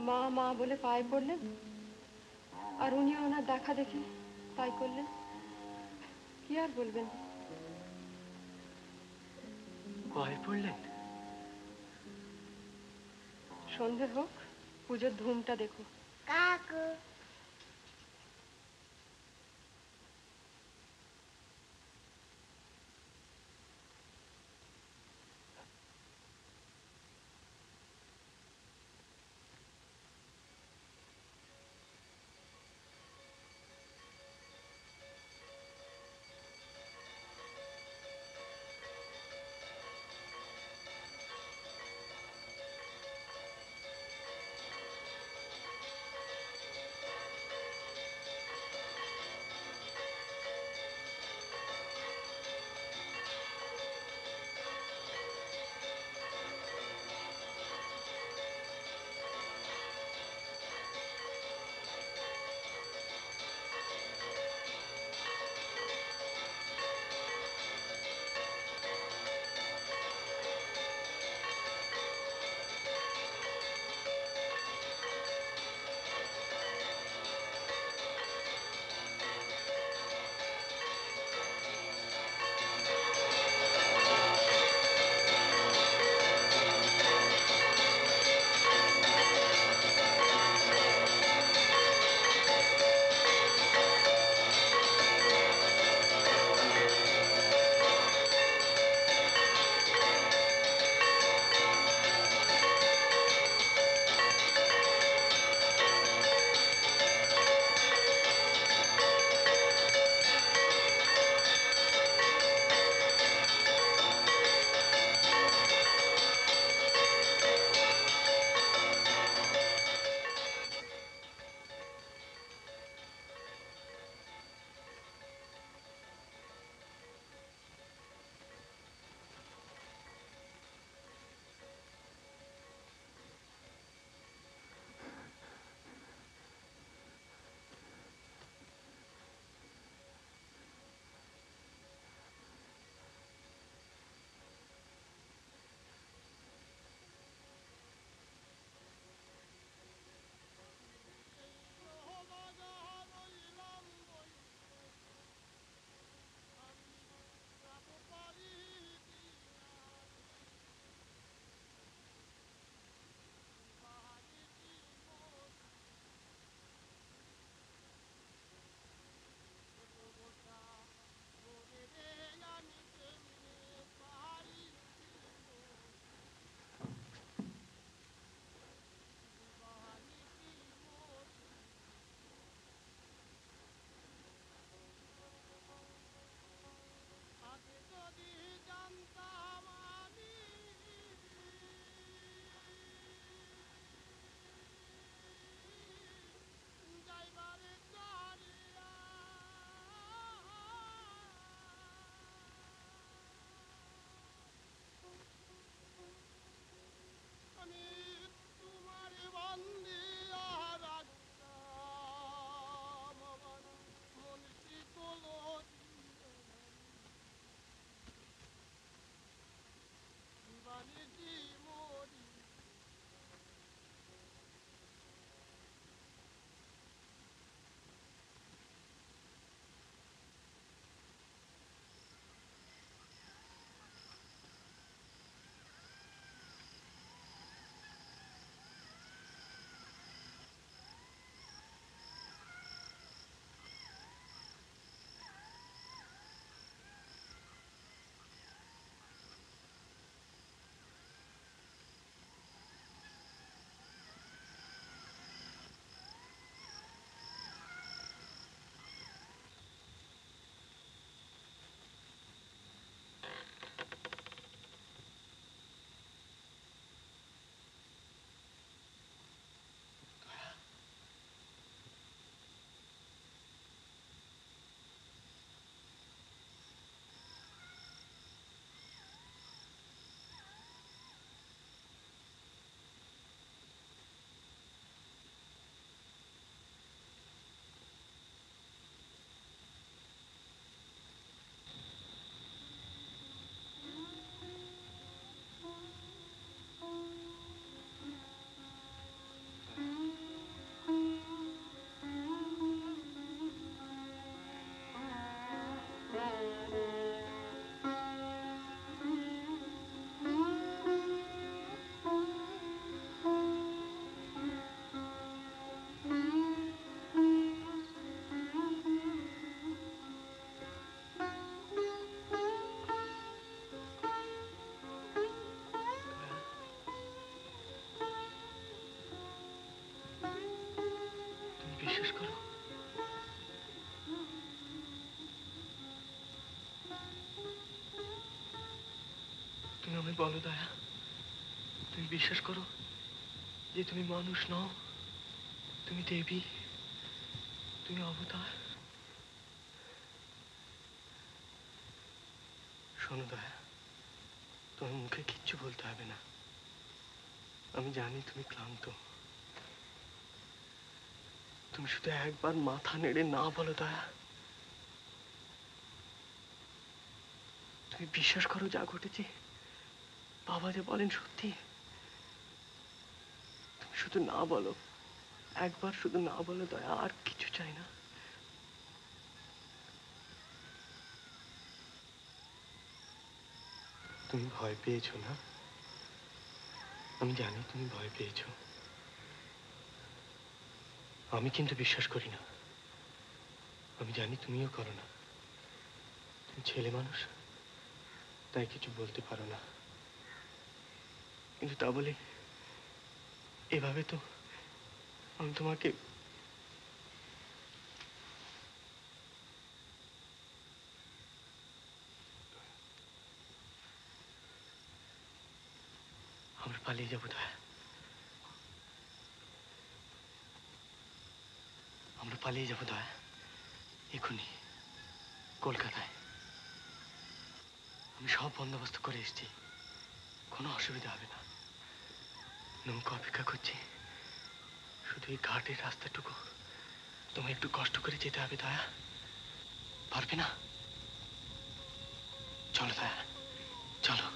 Speaker 6: মা মা বলে পায়ে পড়লেন, আর উনি ওনার দেখা দেখি তাই করলেন। কি আর বলবেন?
Speaker 8: পায়ে পড়লেন?
Speaker 6: সন্ধে হোক, পুজোর ধুমটা দেখো।
Speaker 7: কাকু
Speaker 12: বিশ্বাস করো? তুমি আমায় বলো দয়া, তুমি বিশ্বাস করো যে তুমি মানুষ নও, তুমি দেবী, তুমি অবতার? শোনো দয়া, তোমার মুখে কিচ্ছু বলতে হবে না। আমি জানি তুমি ক্লান্ত। তুমি শুধু একবার মাথা নেড়ে না বলো দয়া। তুমি বিশ্বাস করো যা ঘটেছে বাবা যে বলেন সত্যি। তুমি শুধু না বলো, একবার শুধু না বলো দয়া, আর কিছু চাই না। তুমি ভয় পেয়েছো না? আমি জানি তুমি ভয় পেয়েছো। আমি কিন্তু বিশ্বাস করি না। আমি জানি তুমিও করো না। তুমি ছেলে মানুষ, তাই কিছু বলতে পারো না। কিন্তু তা বলে এভাবে তো আমি তোমাকে আমরা পালিয়ে যাবো দয়া। আমরা পালিয়ে যাবো দয়া, এখনই কলকাতায়। আমি সব বন্দোবস্ত করে এসেছি, কোনো অসুবিধা হবে না। নৌকা অপেক্ষা করছি। শুধু এই ঘাটের রাস্তাটুকু তোমায় একটু কষ্ট করে যেতে হবে দয়া। পারবে না? চলো দয়া, চলো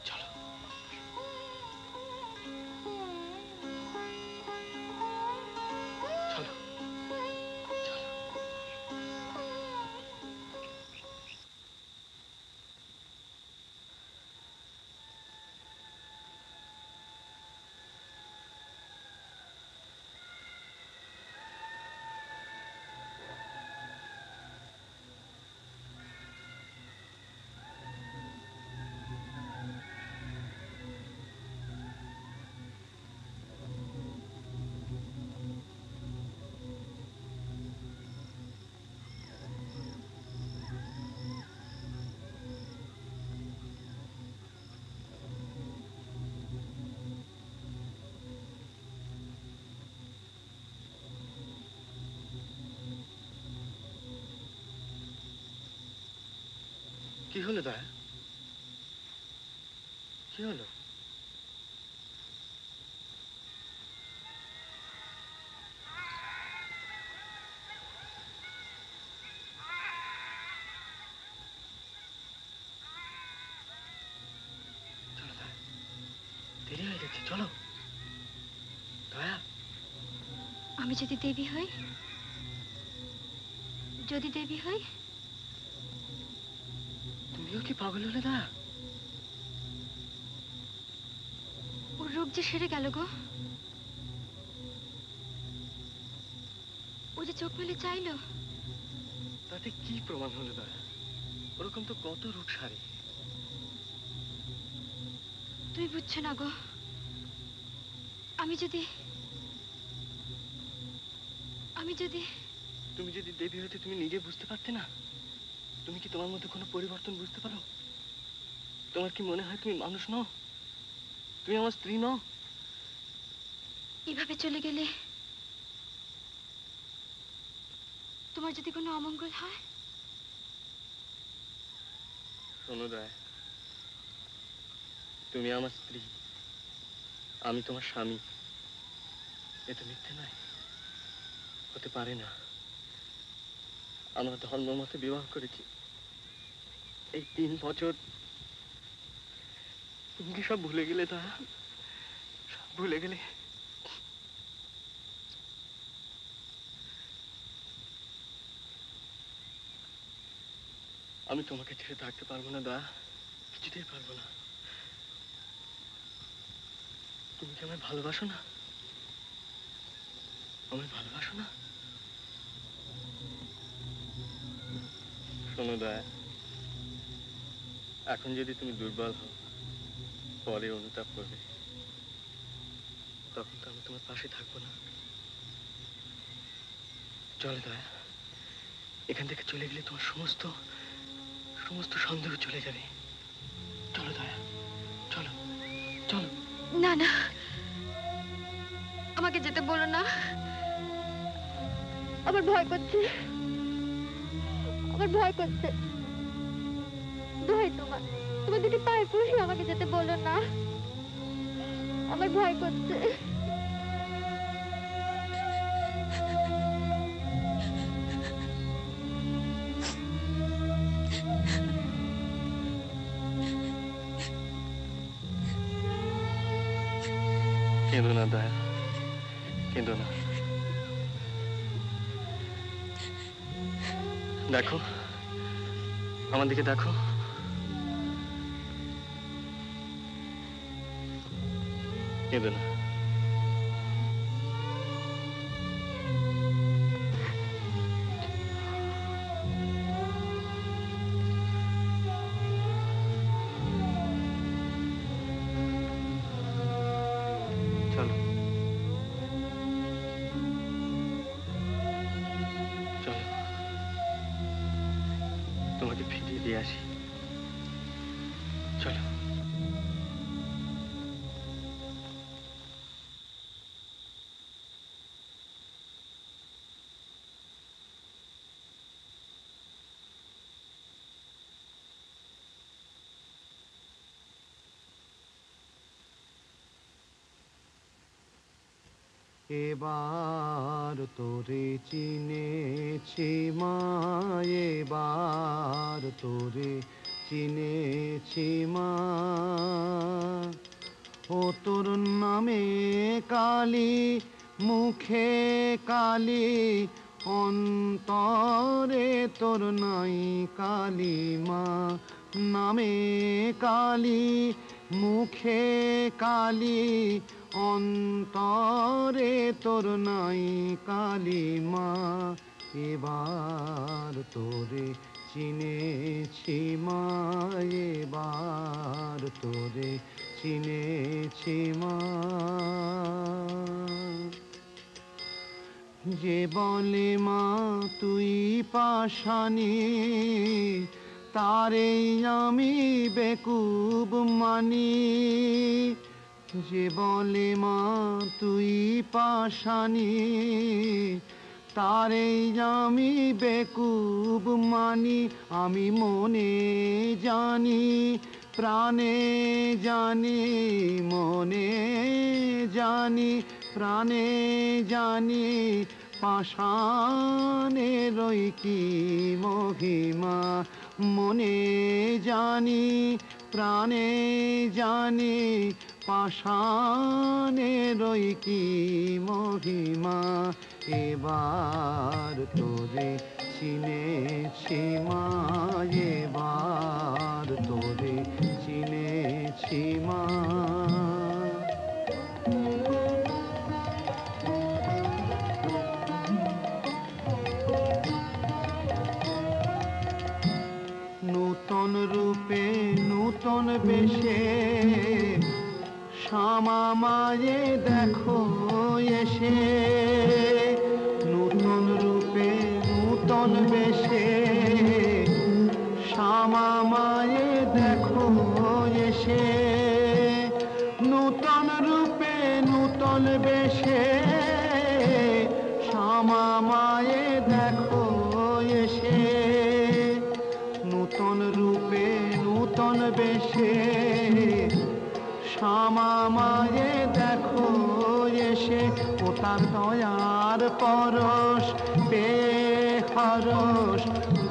Speaker 12: চলো। চলো চলো। কি হলো দয়া? কি হলো? চলো দয়া, দেরি হয়ে যাচ্ছে, চলো দয়া।
Speaker 3: আমি যদি দেবী হই, যদি দেবী হই,
Speaker 12: তুমিও কি পাগল হলে দয়া?
Speaker 3: ওর রোগ যে সেরে গেল গো। ও যে চোখ মেলে চাইলো।
Speaker 12: তাতে কি প্রমাণ হলো দয়া? ওরকম তো কত রোগ সারে।
Speaker 3: তুমি বুঝছো না গো। আমি যদি
Speaker 12: তুমি যদি দেবী হতে তুমি নিজে বুঝতে পারতে না? তুমি কি তোমার মধ্যে কোনো পরিবর্তন বুঝতে পারো? তোমার কি মনে হয় তুমি মানুষ নও? তুমি আমার স্ত্রী নও?
Speaker 3: এভাবে চলে গেলে তোমার যদি কোনো অমঙ্গল হয়?
Speaker 12: শোনো দয়া, তুমি আমার স্ত্রী, আমি তোমার স্বামী। এ তো মিথ্যে নয়, হতে পারে না। আমরা ধর্ম মতে বিবাহ করেছি। এই 3 বছর তুমি কি সব ভুলে গেলে দয়া? সব ভুলে গেলে? আমি তোমাকে ছেড়ে থাকতে পারবো না দয়া, কিছুতেই পারবো না। তুমি কি আমায় ভালোবাসো না? আমায় ভালোবাসো না? শোনো দয়া, এখন যদি তুমি দুর্বল হও, পরে অনুতাপ করবে, তখন তো আমি তোমার পাশে থাকবো না। চলো দয়া, এখান থেকে চলে গেলে তোমার সমস্ত সমস্ত সন্দেহ চলে যাবে। চলো দয়া, চলো চলো।
Speaker 3: না না, আমাকে যেতে বলো না, আমার ভয় করছে, আমার ভয় করছে। দোহাই তোমার, তোমার দুটি পায়ে পড়ি, আমাকে যেতে বলো না, আমার ভয় করছে।
Speaker 12: কেঁদো না দয়া, কেঁদো না। দেখো, আমার দিকে দেখো। কেঁদো না। চলো চলো, তোমাকে ফিরিয়ে দিয়ে আসি। চলো।
Speaker 1: এবার তোরে চিনেছি মা, এবার তোরে চিনেছি মা। ও তোর নামে কালি, মুখে কালি, অন্তরে তোর নাই কালি মা। নামে কালি, মুখে কালি, অন্তরে তোর নাই কালি মা। এবার তোরে চিনেছি মা, এবার তোরে চিনেছি মা। যে বলে মা তুই পাষাণী, তারে আমি বেকুব মানি। যে বলে মা তুই পাষাণী, তারে আমি বেকুব মানি। আমি মনে জানি, প্রাণে জানি, মনে জানি, প্রাণে জানি, পাষাণেরই কি মহিমা। মনে জানি, প্রাণে জানি, পাষাণেরই কি মহিমা। এবার তোরে চিনেছি মা, এবার তোরে চিনেছি মা। নূতন রূপে নূতন বেশে শ্যামা মায়ে দেখো এসে। নূতন রূপে নূতন বেশে শ্যামা মায়ে দেখো এসে। নূতন রূপে নূতন বেশে শ্যামা মায়ে দেখো এসে। নূতন রূপে নূতন বেশে শ্যামা মায়ে দেখো এসে। ও তার দয়ার পরশ পেয়ে হরস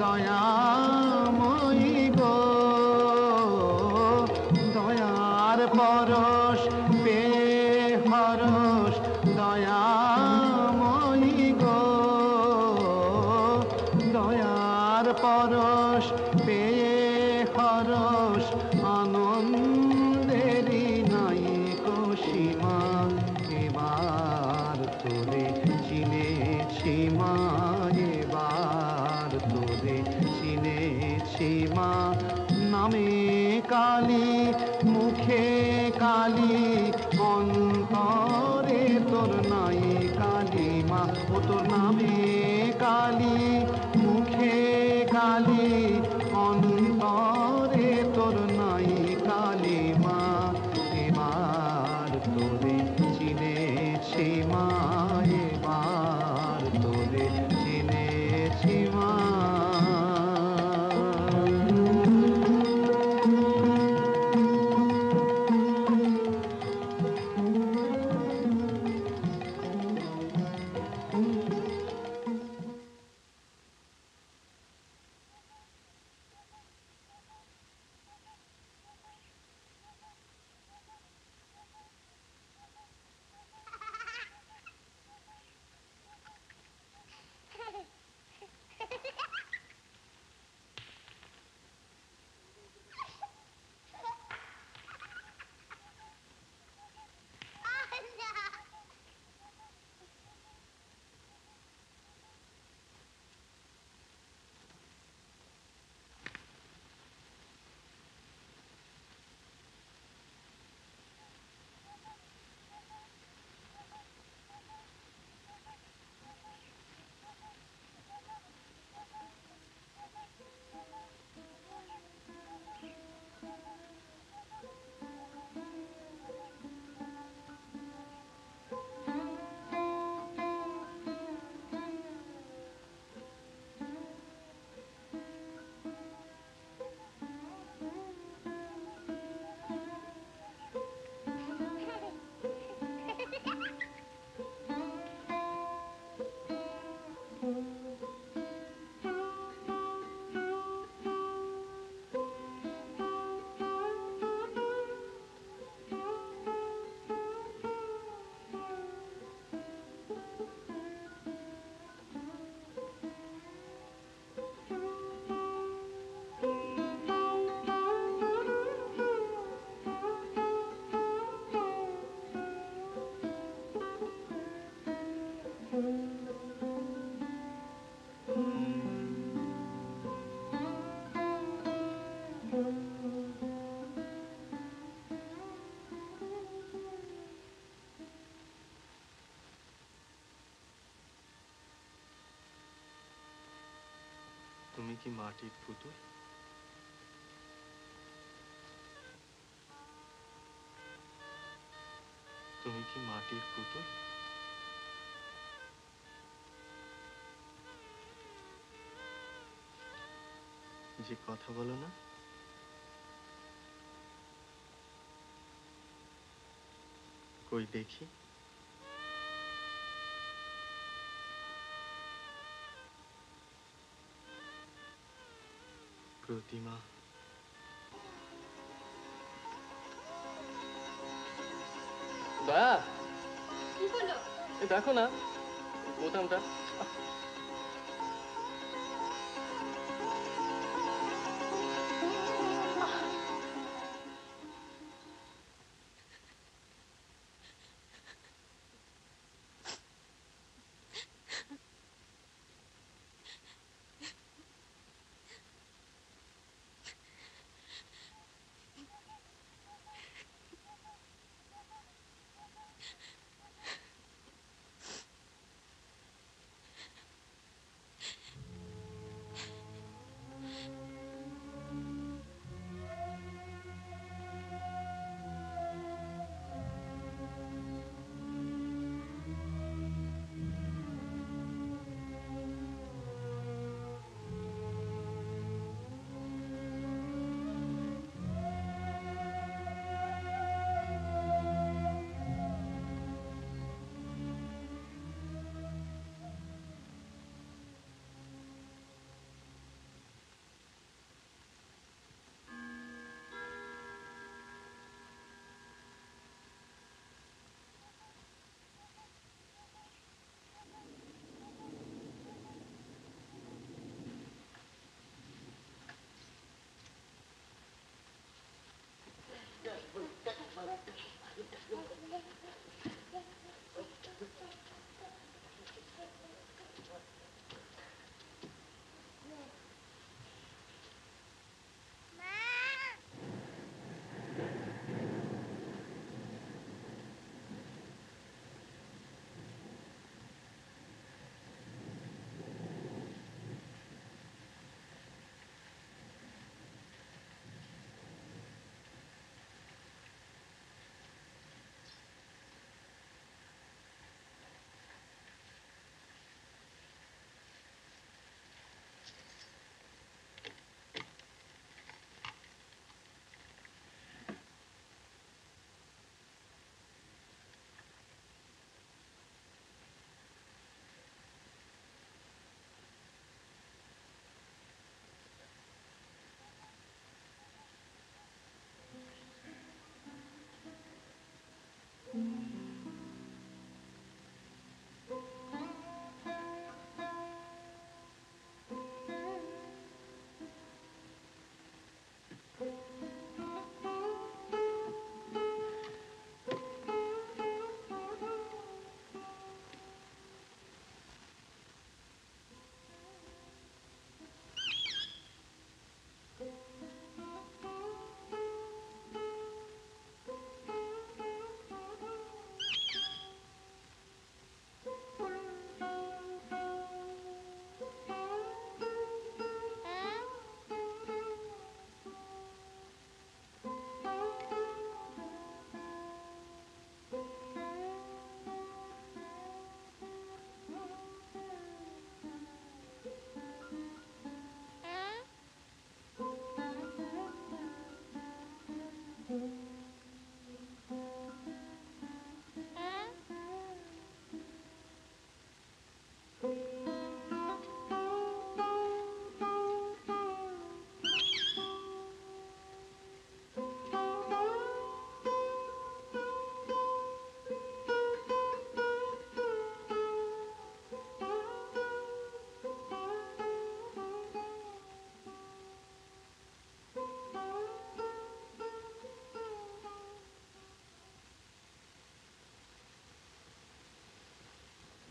Speaker 1: দয়াময়ী গো। দয়ার পরশ পেয়ে হরস দয়াময়ী গো। দয়ার পরশ পেয়ে হরস আনন্দেরই নাই সীমা। এবার তোরে চিনেছি মা, এবার তোরে চিনেছি মা। নামে কালী, মুখে কালী, অন্তরে তোর নাই কালী মা। ও তোর নামে
Speaker 12: কি মাটির পুতুল? তুমি কি মাটির পুতুল? যে কথা বলো না? কই দেখি। প্রতিমা। দয়া,
Speaker 6: কি হলো?
Speaker 12: দেখো না বোতামটা।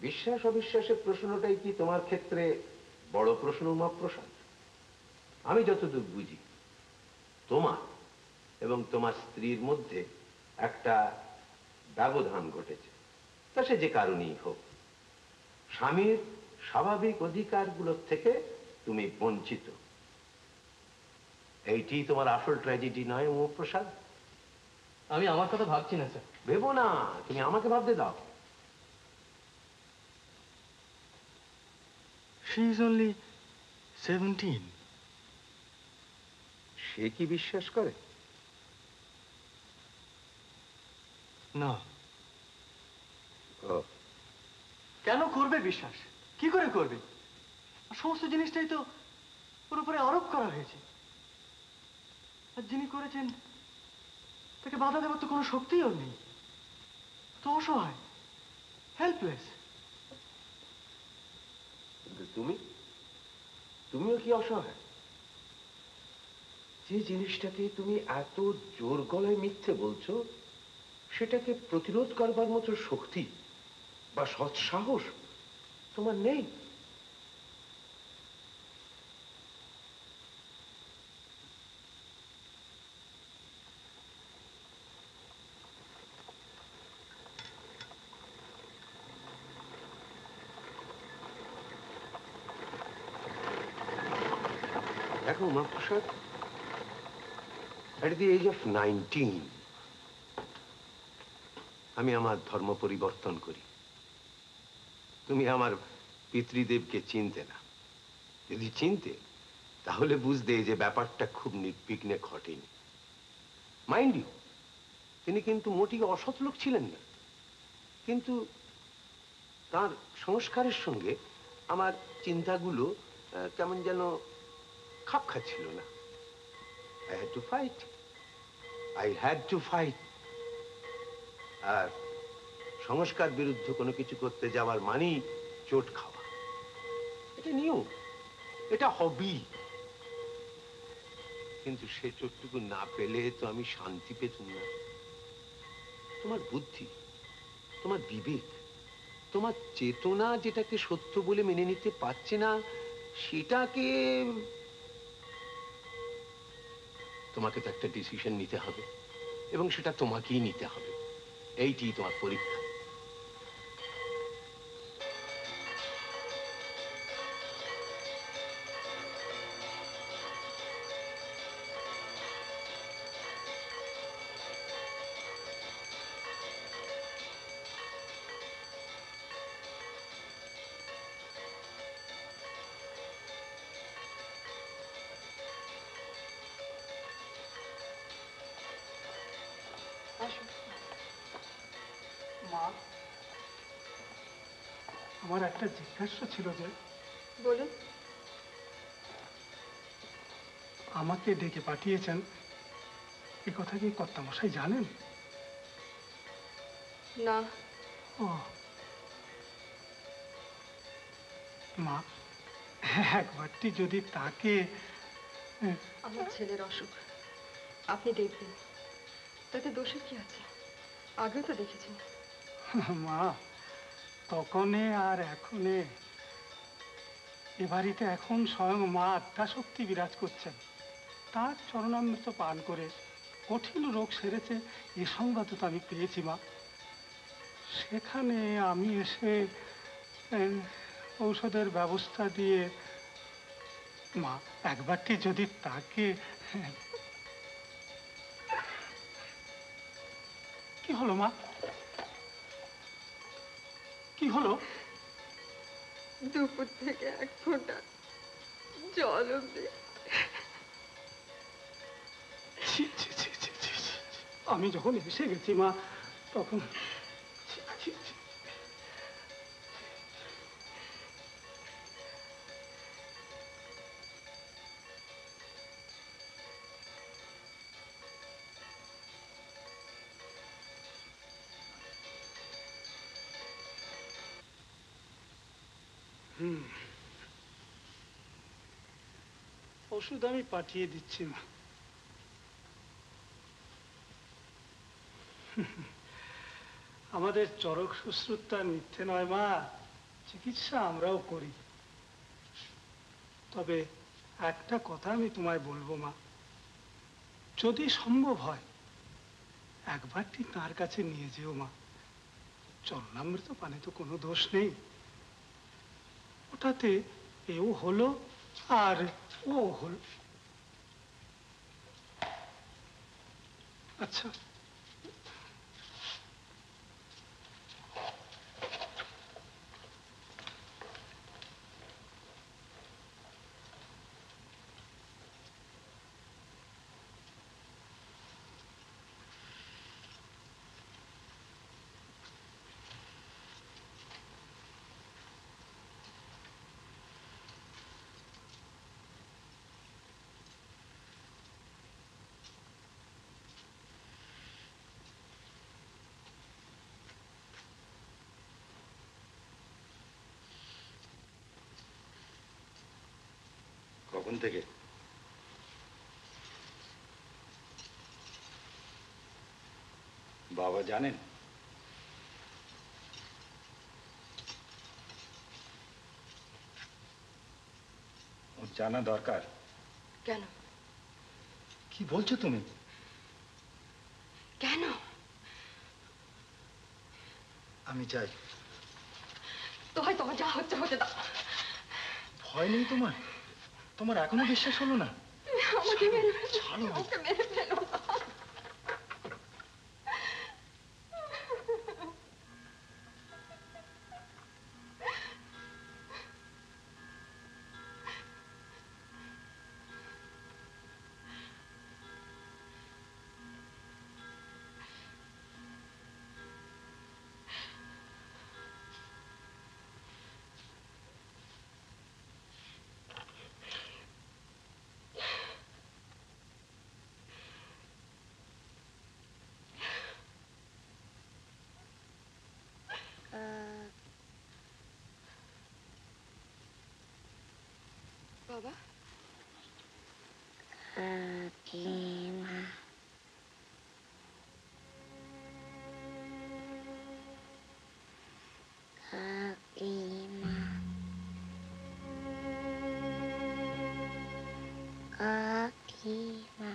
Speaker 13: বিশ্বাস অবিশ্বাসের প্রশ্নটাই কি তোমার ক্ষেত্রে বড় প্রশ্ন উমাপ্রসাদ? আমি যতদূর বুঝি তোমার এবং তোমার স্ত্রীর মধ্যে একটা ব্যবধান ঘটেছে, তা সে যে কারণেই হোক। স্বামীর স্বাভাবিক অধিকারগুলোর থেকে তুমি বঞ্চিত। এইটি তোমার আসল ট্র্যাজেডি নয় উমাপ্রসাদ?
Speaker 12: আমি আমার কথা ভাবছি না স্যার।
Speaker 13: ভেবো না, তুমি আমাকে ভাবতে দাও।
Speaker 8: She is only 17.
Speaker 13: সে কি বিশ্বাস করে?
Speaker 8: না।
Speaker 13: ও,
Speaker 8: কেন করবে বিশ্বাস? কি করে করবে? সমস্ত জিনিসটাই তো ওর উপরে আরোপ করা হয়েছে। আর যিনি করেছেন তাকে বাধা দেওয়ার তো কোনো শক্তিই ওর নেই। তো অসহায়, হেল্পলেস।
Speaker 13: তুমিও কি অসহায়? যে জিনিসটাকে তুমি এত জোর গলায় মিথ্যে বলছো, সেটাকে প্রতিরোধ করবার মতো শক্তি বা সৎসাহস তোমার নেই। দেখো Umaprasad, at the age of 19 আমি আমার ধর্ম পরিবর্তন করি। তুমি আমার পিতৃদেবকে চিনতে না। যদি চিনতে, তাহলে বুঝতে যে ব্যাপারটা খুব নির্বিঘ্নে ঘটেনি। মাইন্ড ইউ, তিনি কিন্তু মোটেই অসৎ লোক ছিলেন না, কিন্তু তার সংস্কারের সঙ্গে আমার চিন্তাগুলো কেমন যেন খাপ খাচ্ছিল না। I had to fight. I had to fight. আর সংস্কার বিরুদ্ধে কোনো কিছু করতে যাওয়ার মানেই চোট খাওয়া। এটা নিয়ম, এটা হবি। কিন্তু সে চোটটুকু না পেলে তো আমি শান্তি পেতাম না। তোমার বুদ্ধি, তোমার বিবেক, তোমার চেতনা যেটাকে সত্য বলে মেনে নিতে পারছে না, সেটাকে তোমাকে তো একটা ডিসিশন নিতে হবে, এবং সেটা তোমাকেই নিতে হবে। এইটি তোমার পরীক্ষা।
Speaker 14: মা, আমার একটা জিজ্ঞাসা ছিল যে।
Speaker 6: বলুন।
Speaker 14: আমাকে ডেকে পাঠিয়েছেন, এ কথা কি কর্তামশাই জানেন?
Speaker 6: না।
Speaker 14: ও মা, একবারটি যদি তাকে।
Speaker 6: আমার ছেলের অসুখ, আপনি দেখবেন, তাতে দোষের কি আছে? আগেও তো দেখেছেন।
Speaker 14: মা, তখনে আর এখনে এ বাড়িতে এখন স্বয়ং মা আত্মাশক্তি বিরাজ করছেন। তার চরণামৃত পান করে কঠিন রোগ সেরেছে, এ সংবাদ তো আমি পেয়েছি মা। সেখানে আমি এসে ঔষধের ব্যবস্থা দিয়ে। মা, একবারটি যদি তাকে। কি হলো মা? কি হলো?
Speaker 6: দুপুর থেকে এক ফোঁটা জল অব্দি।
Speaker 14: আমি যখন এসে গেছি মা, তখন ওষুধ আমি পাঠিয়ে দিচ্ছি মা। আমাদের চরক শুশ্রূষা মিথ্যে নয় মা, চিকিৎসা আমরাও করি। তবে একটা কথা আমি তোমায় বলবো মা, যদি সম্ভব হয় একবারটি তার কাছে নিয়ে যেও মা। চরণামৃত পানে তো কোনো দোষ নেই, ওটাতে এও হলো আর ও হল। আচ্ছা,
Speaker 1: কখন থেকে? বাবা জানেন? ওর জানা দরকার।
Speaker 6: কেন?
Speaker 1: কি বলছো তুমি?
Speaker 6: কেন?
Speaker 1: আমি চাই।
Speaker 6: তো হয় তোমার যা হচ্ছে হতে দাও।
Speaker 1: ভয় নেই তোমার? তোমার এখনো বিশ্বাস হলো না?
Speaker 6: আমাকে মেরে ফেলো, আমাকে মেরে ফেলো না। বাবা,
Speaker 7: কাকিমা, কাকিমা, কাকিমা।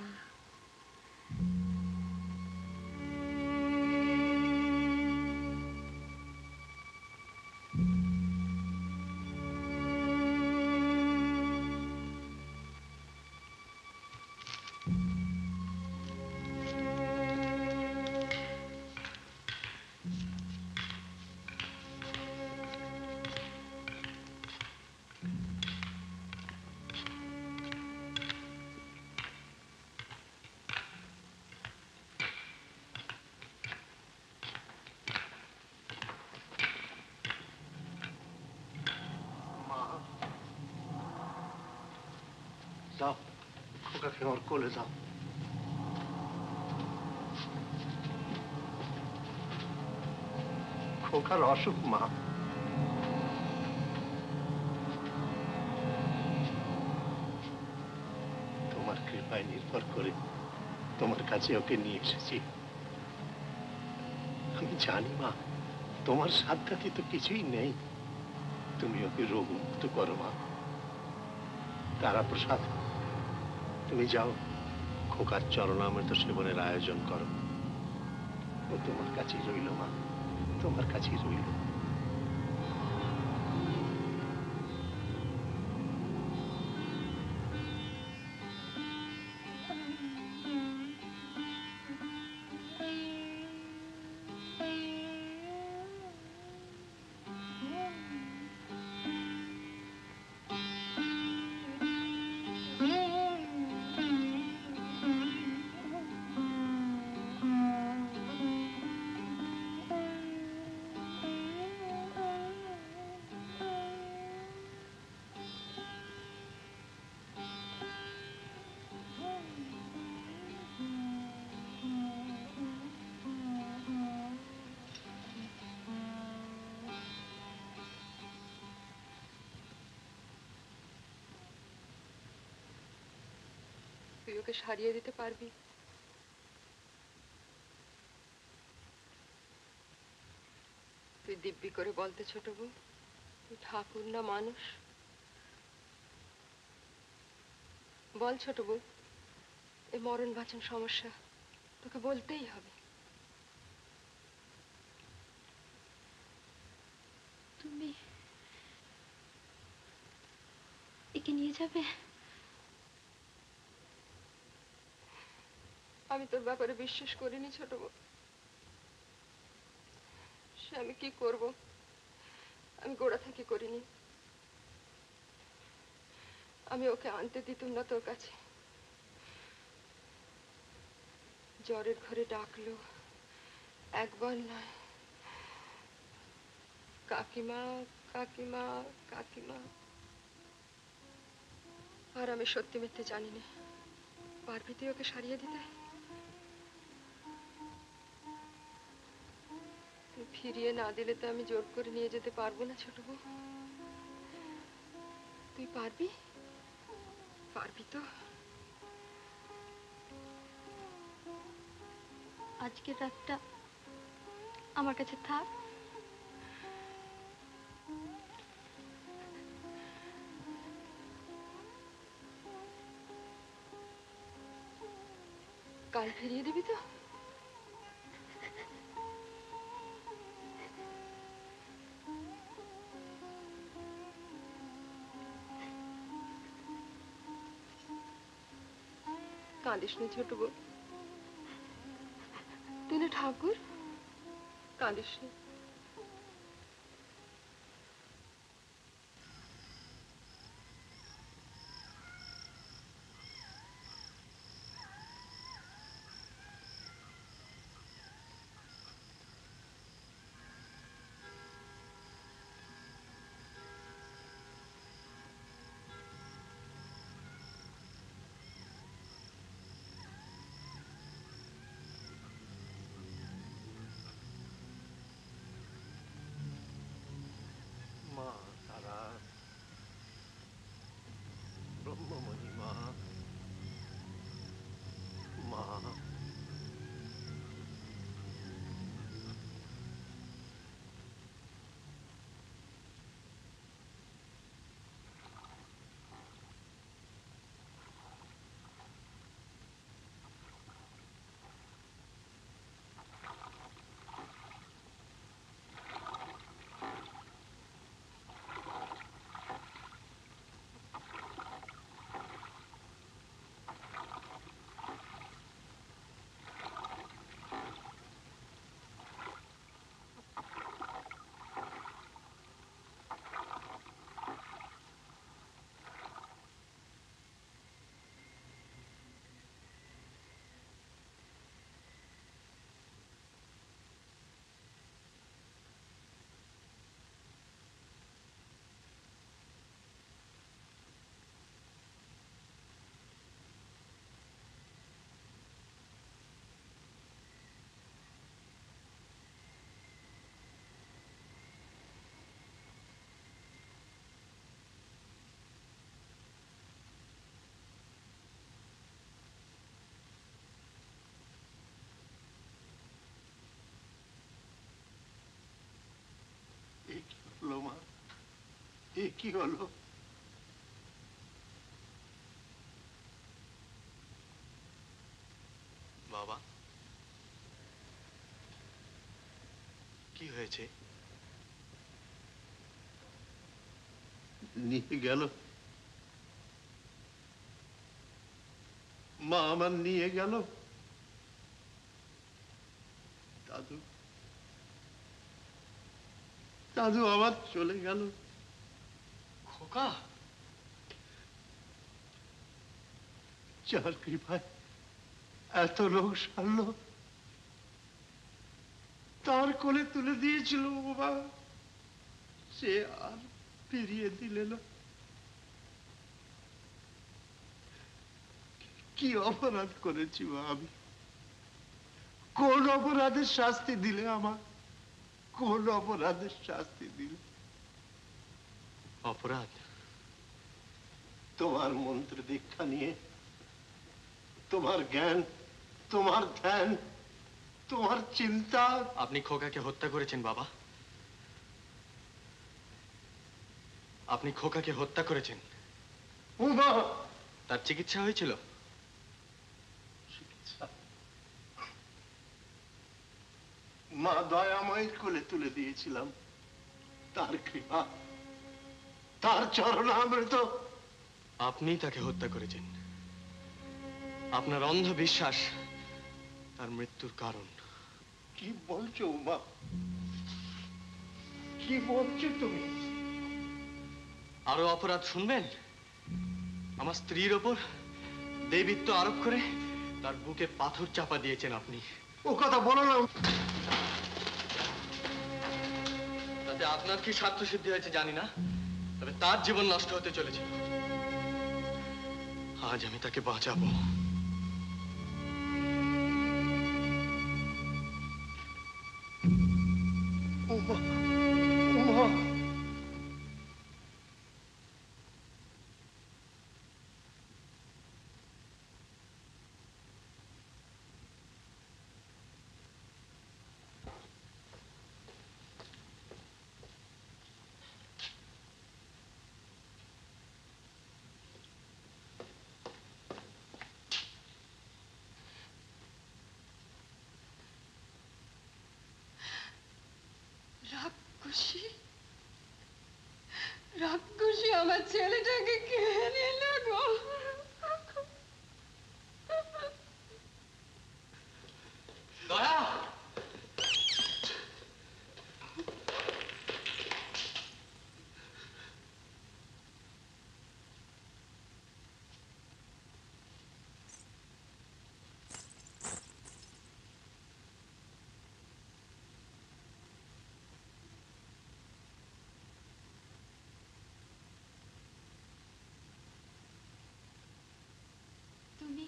Speaker 1: যাও, খোকাকে ওর কোলে যাও। খোকার অসুখ মা। তোমার কৃপায় নির্ভর করে তোমার কাছে ওকে নিয়ে এসেছি। আমি জানি মা, তোমার সাধ্যাতি তো কিছুই নেই। তুমি ওকে রোগমুক্ত করো মা। তারাপ্রসাদ, তুমি যাও, খোকার চরণামৃত সেবনের আয়োজন করো। ও তোমার কাছেই রইল মা, তোমার কাছেই রইল।
Speaker 6: তুই ওকে সারিয়ে দিতে পারবি? তুই দিব্যি করে বলতে ছোট বউ, তুই ঠাকুর না মানুষ? বল ছোট বউ, এই মরণ বাঁচন সমস্যা তোকে বলতেই হবে।
Speaker 9: তুমি
Speaker 3: ডেকে নিয়ে যাবে?
Speaker 6: আমি তোর ব্যাপারে বিশ্বাস করিনি ছোট বউ। সে আমি কি করব, আমি গোড়া থেকে করিনি। আমি ওকে আনতে দিতুম না তোর কাছে। জ্বরের ঘরে ডাকলো, একবার নয়, কাকিমা কাকিমা কাকিমা। আর আমি সত্যি মিথ্যে জানি না। পারবি তুই ওকে সারিয়ে দিতে? তুই ফিরিয়ে না দিলে তো আমি জোর করে নিয়ে যেতে পারবো না ছোট বউ। তুই পারবি? পারবি তো?
Speaker 3: আজকের রাতটা আমার কাছে থাক।
Speaker 6: কাল ফিরিয়ে দিবি তো? কাঁদিস না ছোট বউ, তুই না ঠাকুর, কাঁদিস না।
Speaker 13: মা তারা, ব্রহ্মমণি মা, মা। এ কি হলো মা? এ কি হলো?
Speaker 1: বাবা, কি হয়েছে?
Speaker 13: নিয়ে গেল মা, আমার নিয়ে গেল। দাদু, দাদু আমার চলে গেল।
Speaker 8: খোকা,
Speaker 13: যার কৃপায় এত লোক সারলো, তার কোলে তুলে দিয়েছিল বাবা, সে আর ফিরিয়ে দিলে না। কি অপরাধ করেছি মা আমি? কোন অপরাধের শাস্তি দিলে আমার? কোন অপরাধের শাস্তি দিলে?
Speaker 1: অপরাধ?
Speaker 13: তোমার মন্ত্র দীক্ষা নিয়ে, তোমার জ্ঞান, তোমার ধ্যান, তোমার চিন্তা।
Speaker 12: আপনি খোকাকে হত্যা করেছেন বাবা। আপনি খোকাকে হত্যা করেছেন।
Speaker 13: উমা!
Speaker 12: তার চিকিৎসা হয়েছিল?
Speaker 13: মা দয়াময়ের কোলে তুলে দিয়েছিলাম, তার কৃপা, তার চরণামৃত
Speaker 12: আপনিই তাকে হত্যা করেছেন। আপনার অন্ধ বিশ্বাস তার মৃত্যুর কারণ।
Speaker 11: কি বলছো উমা? কি বলছো তুমি?
Speaker 12: আরো অপরাধ শুনবেন? আমার স্ত্রীর ওপর দেবীত্ব আরোপ করে তার বুকে পাথর চাপা দিয়েছেন আপনি।
Speaker 11: ও কথা বলো না।
Speaker 12: তাতে আপনার কি স্বার্থ সিদ্ধি হয়েছে জানি না, তবে তার জীবন নষ্ট হতে চলেছিল। আজ আমি তাকে বাঁচাবো।
Speaker 11: উমা, উমা।
Speaker 6: রাক্ষসী, রাক্ষসী আমার ছেলেটাকে খেয়ে নিল গো।
Speaker 12: দয়া,
Speaker 3: তুমি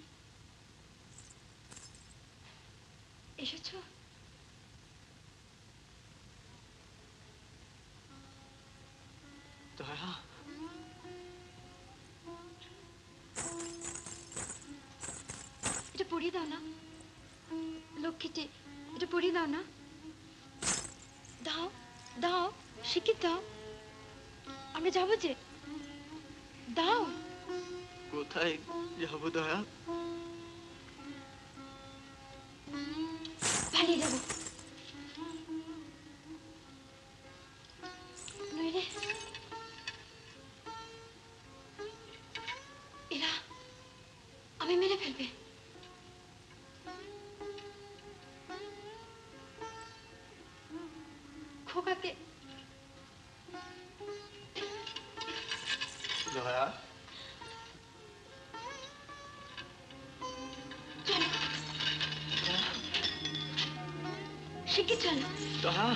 Speaker 3: এসেছো?
Speaker 12: দয়া,
Speaker 3: এটা পরিয়ে দাও না লক্ষ্মীটি, এটা পরিয়ে দাও না। দাও দাও, শিখিয়ে দাও, আমরা যাবো যে। দাও।
Speaker 12: কোথায় যাবো দয়া?
Speaker 3: পালিয়ে যাবো। নইলে এরা আমি মেরে ফেলবে। খোকাকে
Speaker 12: দয়া,
Speaker 3: শিখে চলো।
Speaker 12: দয়া।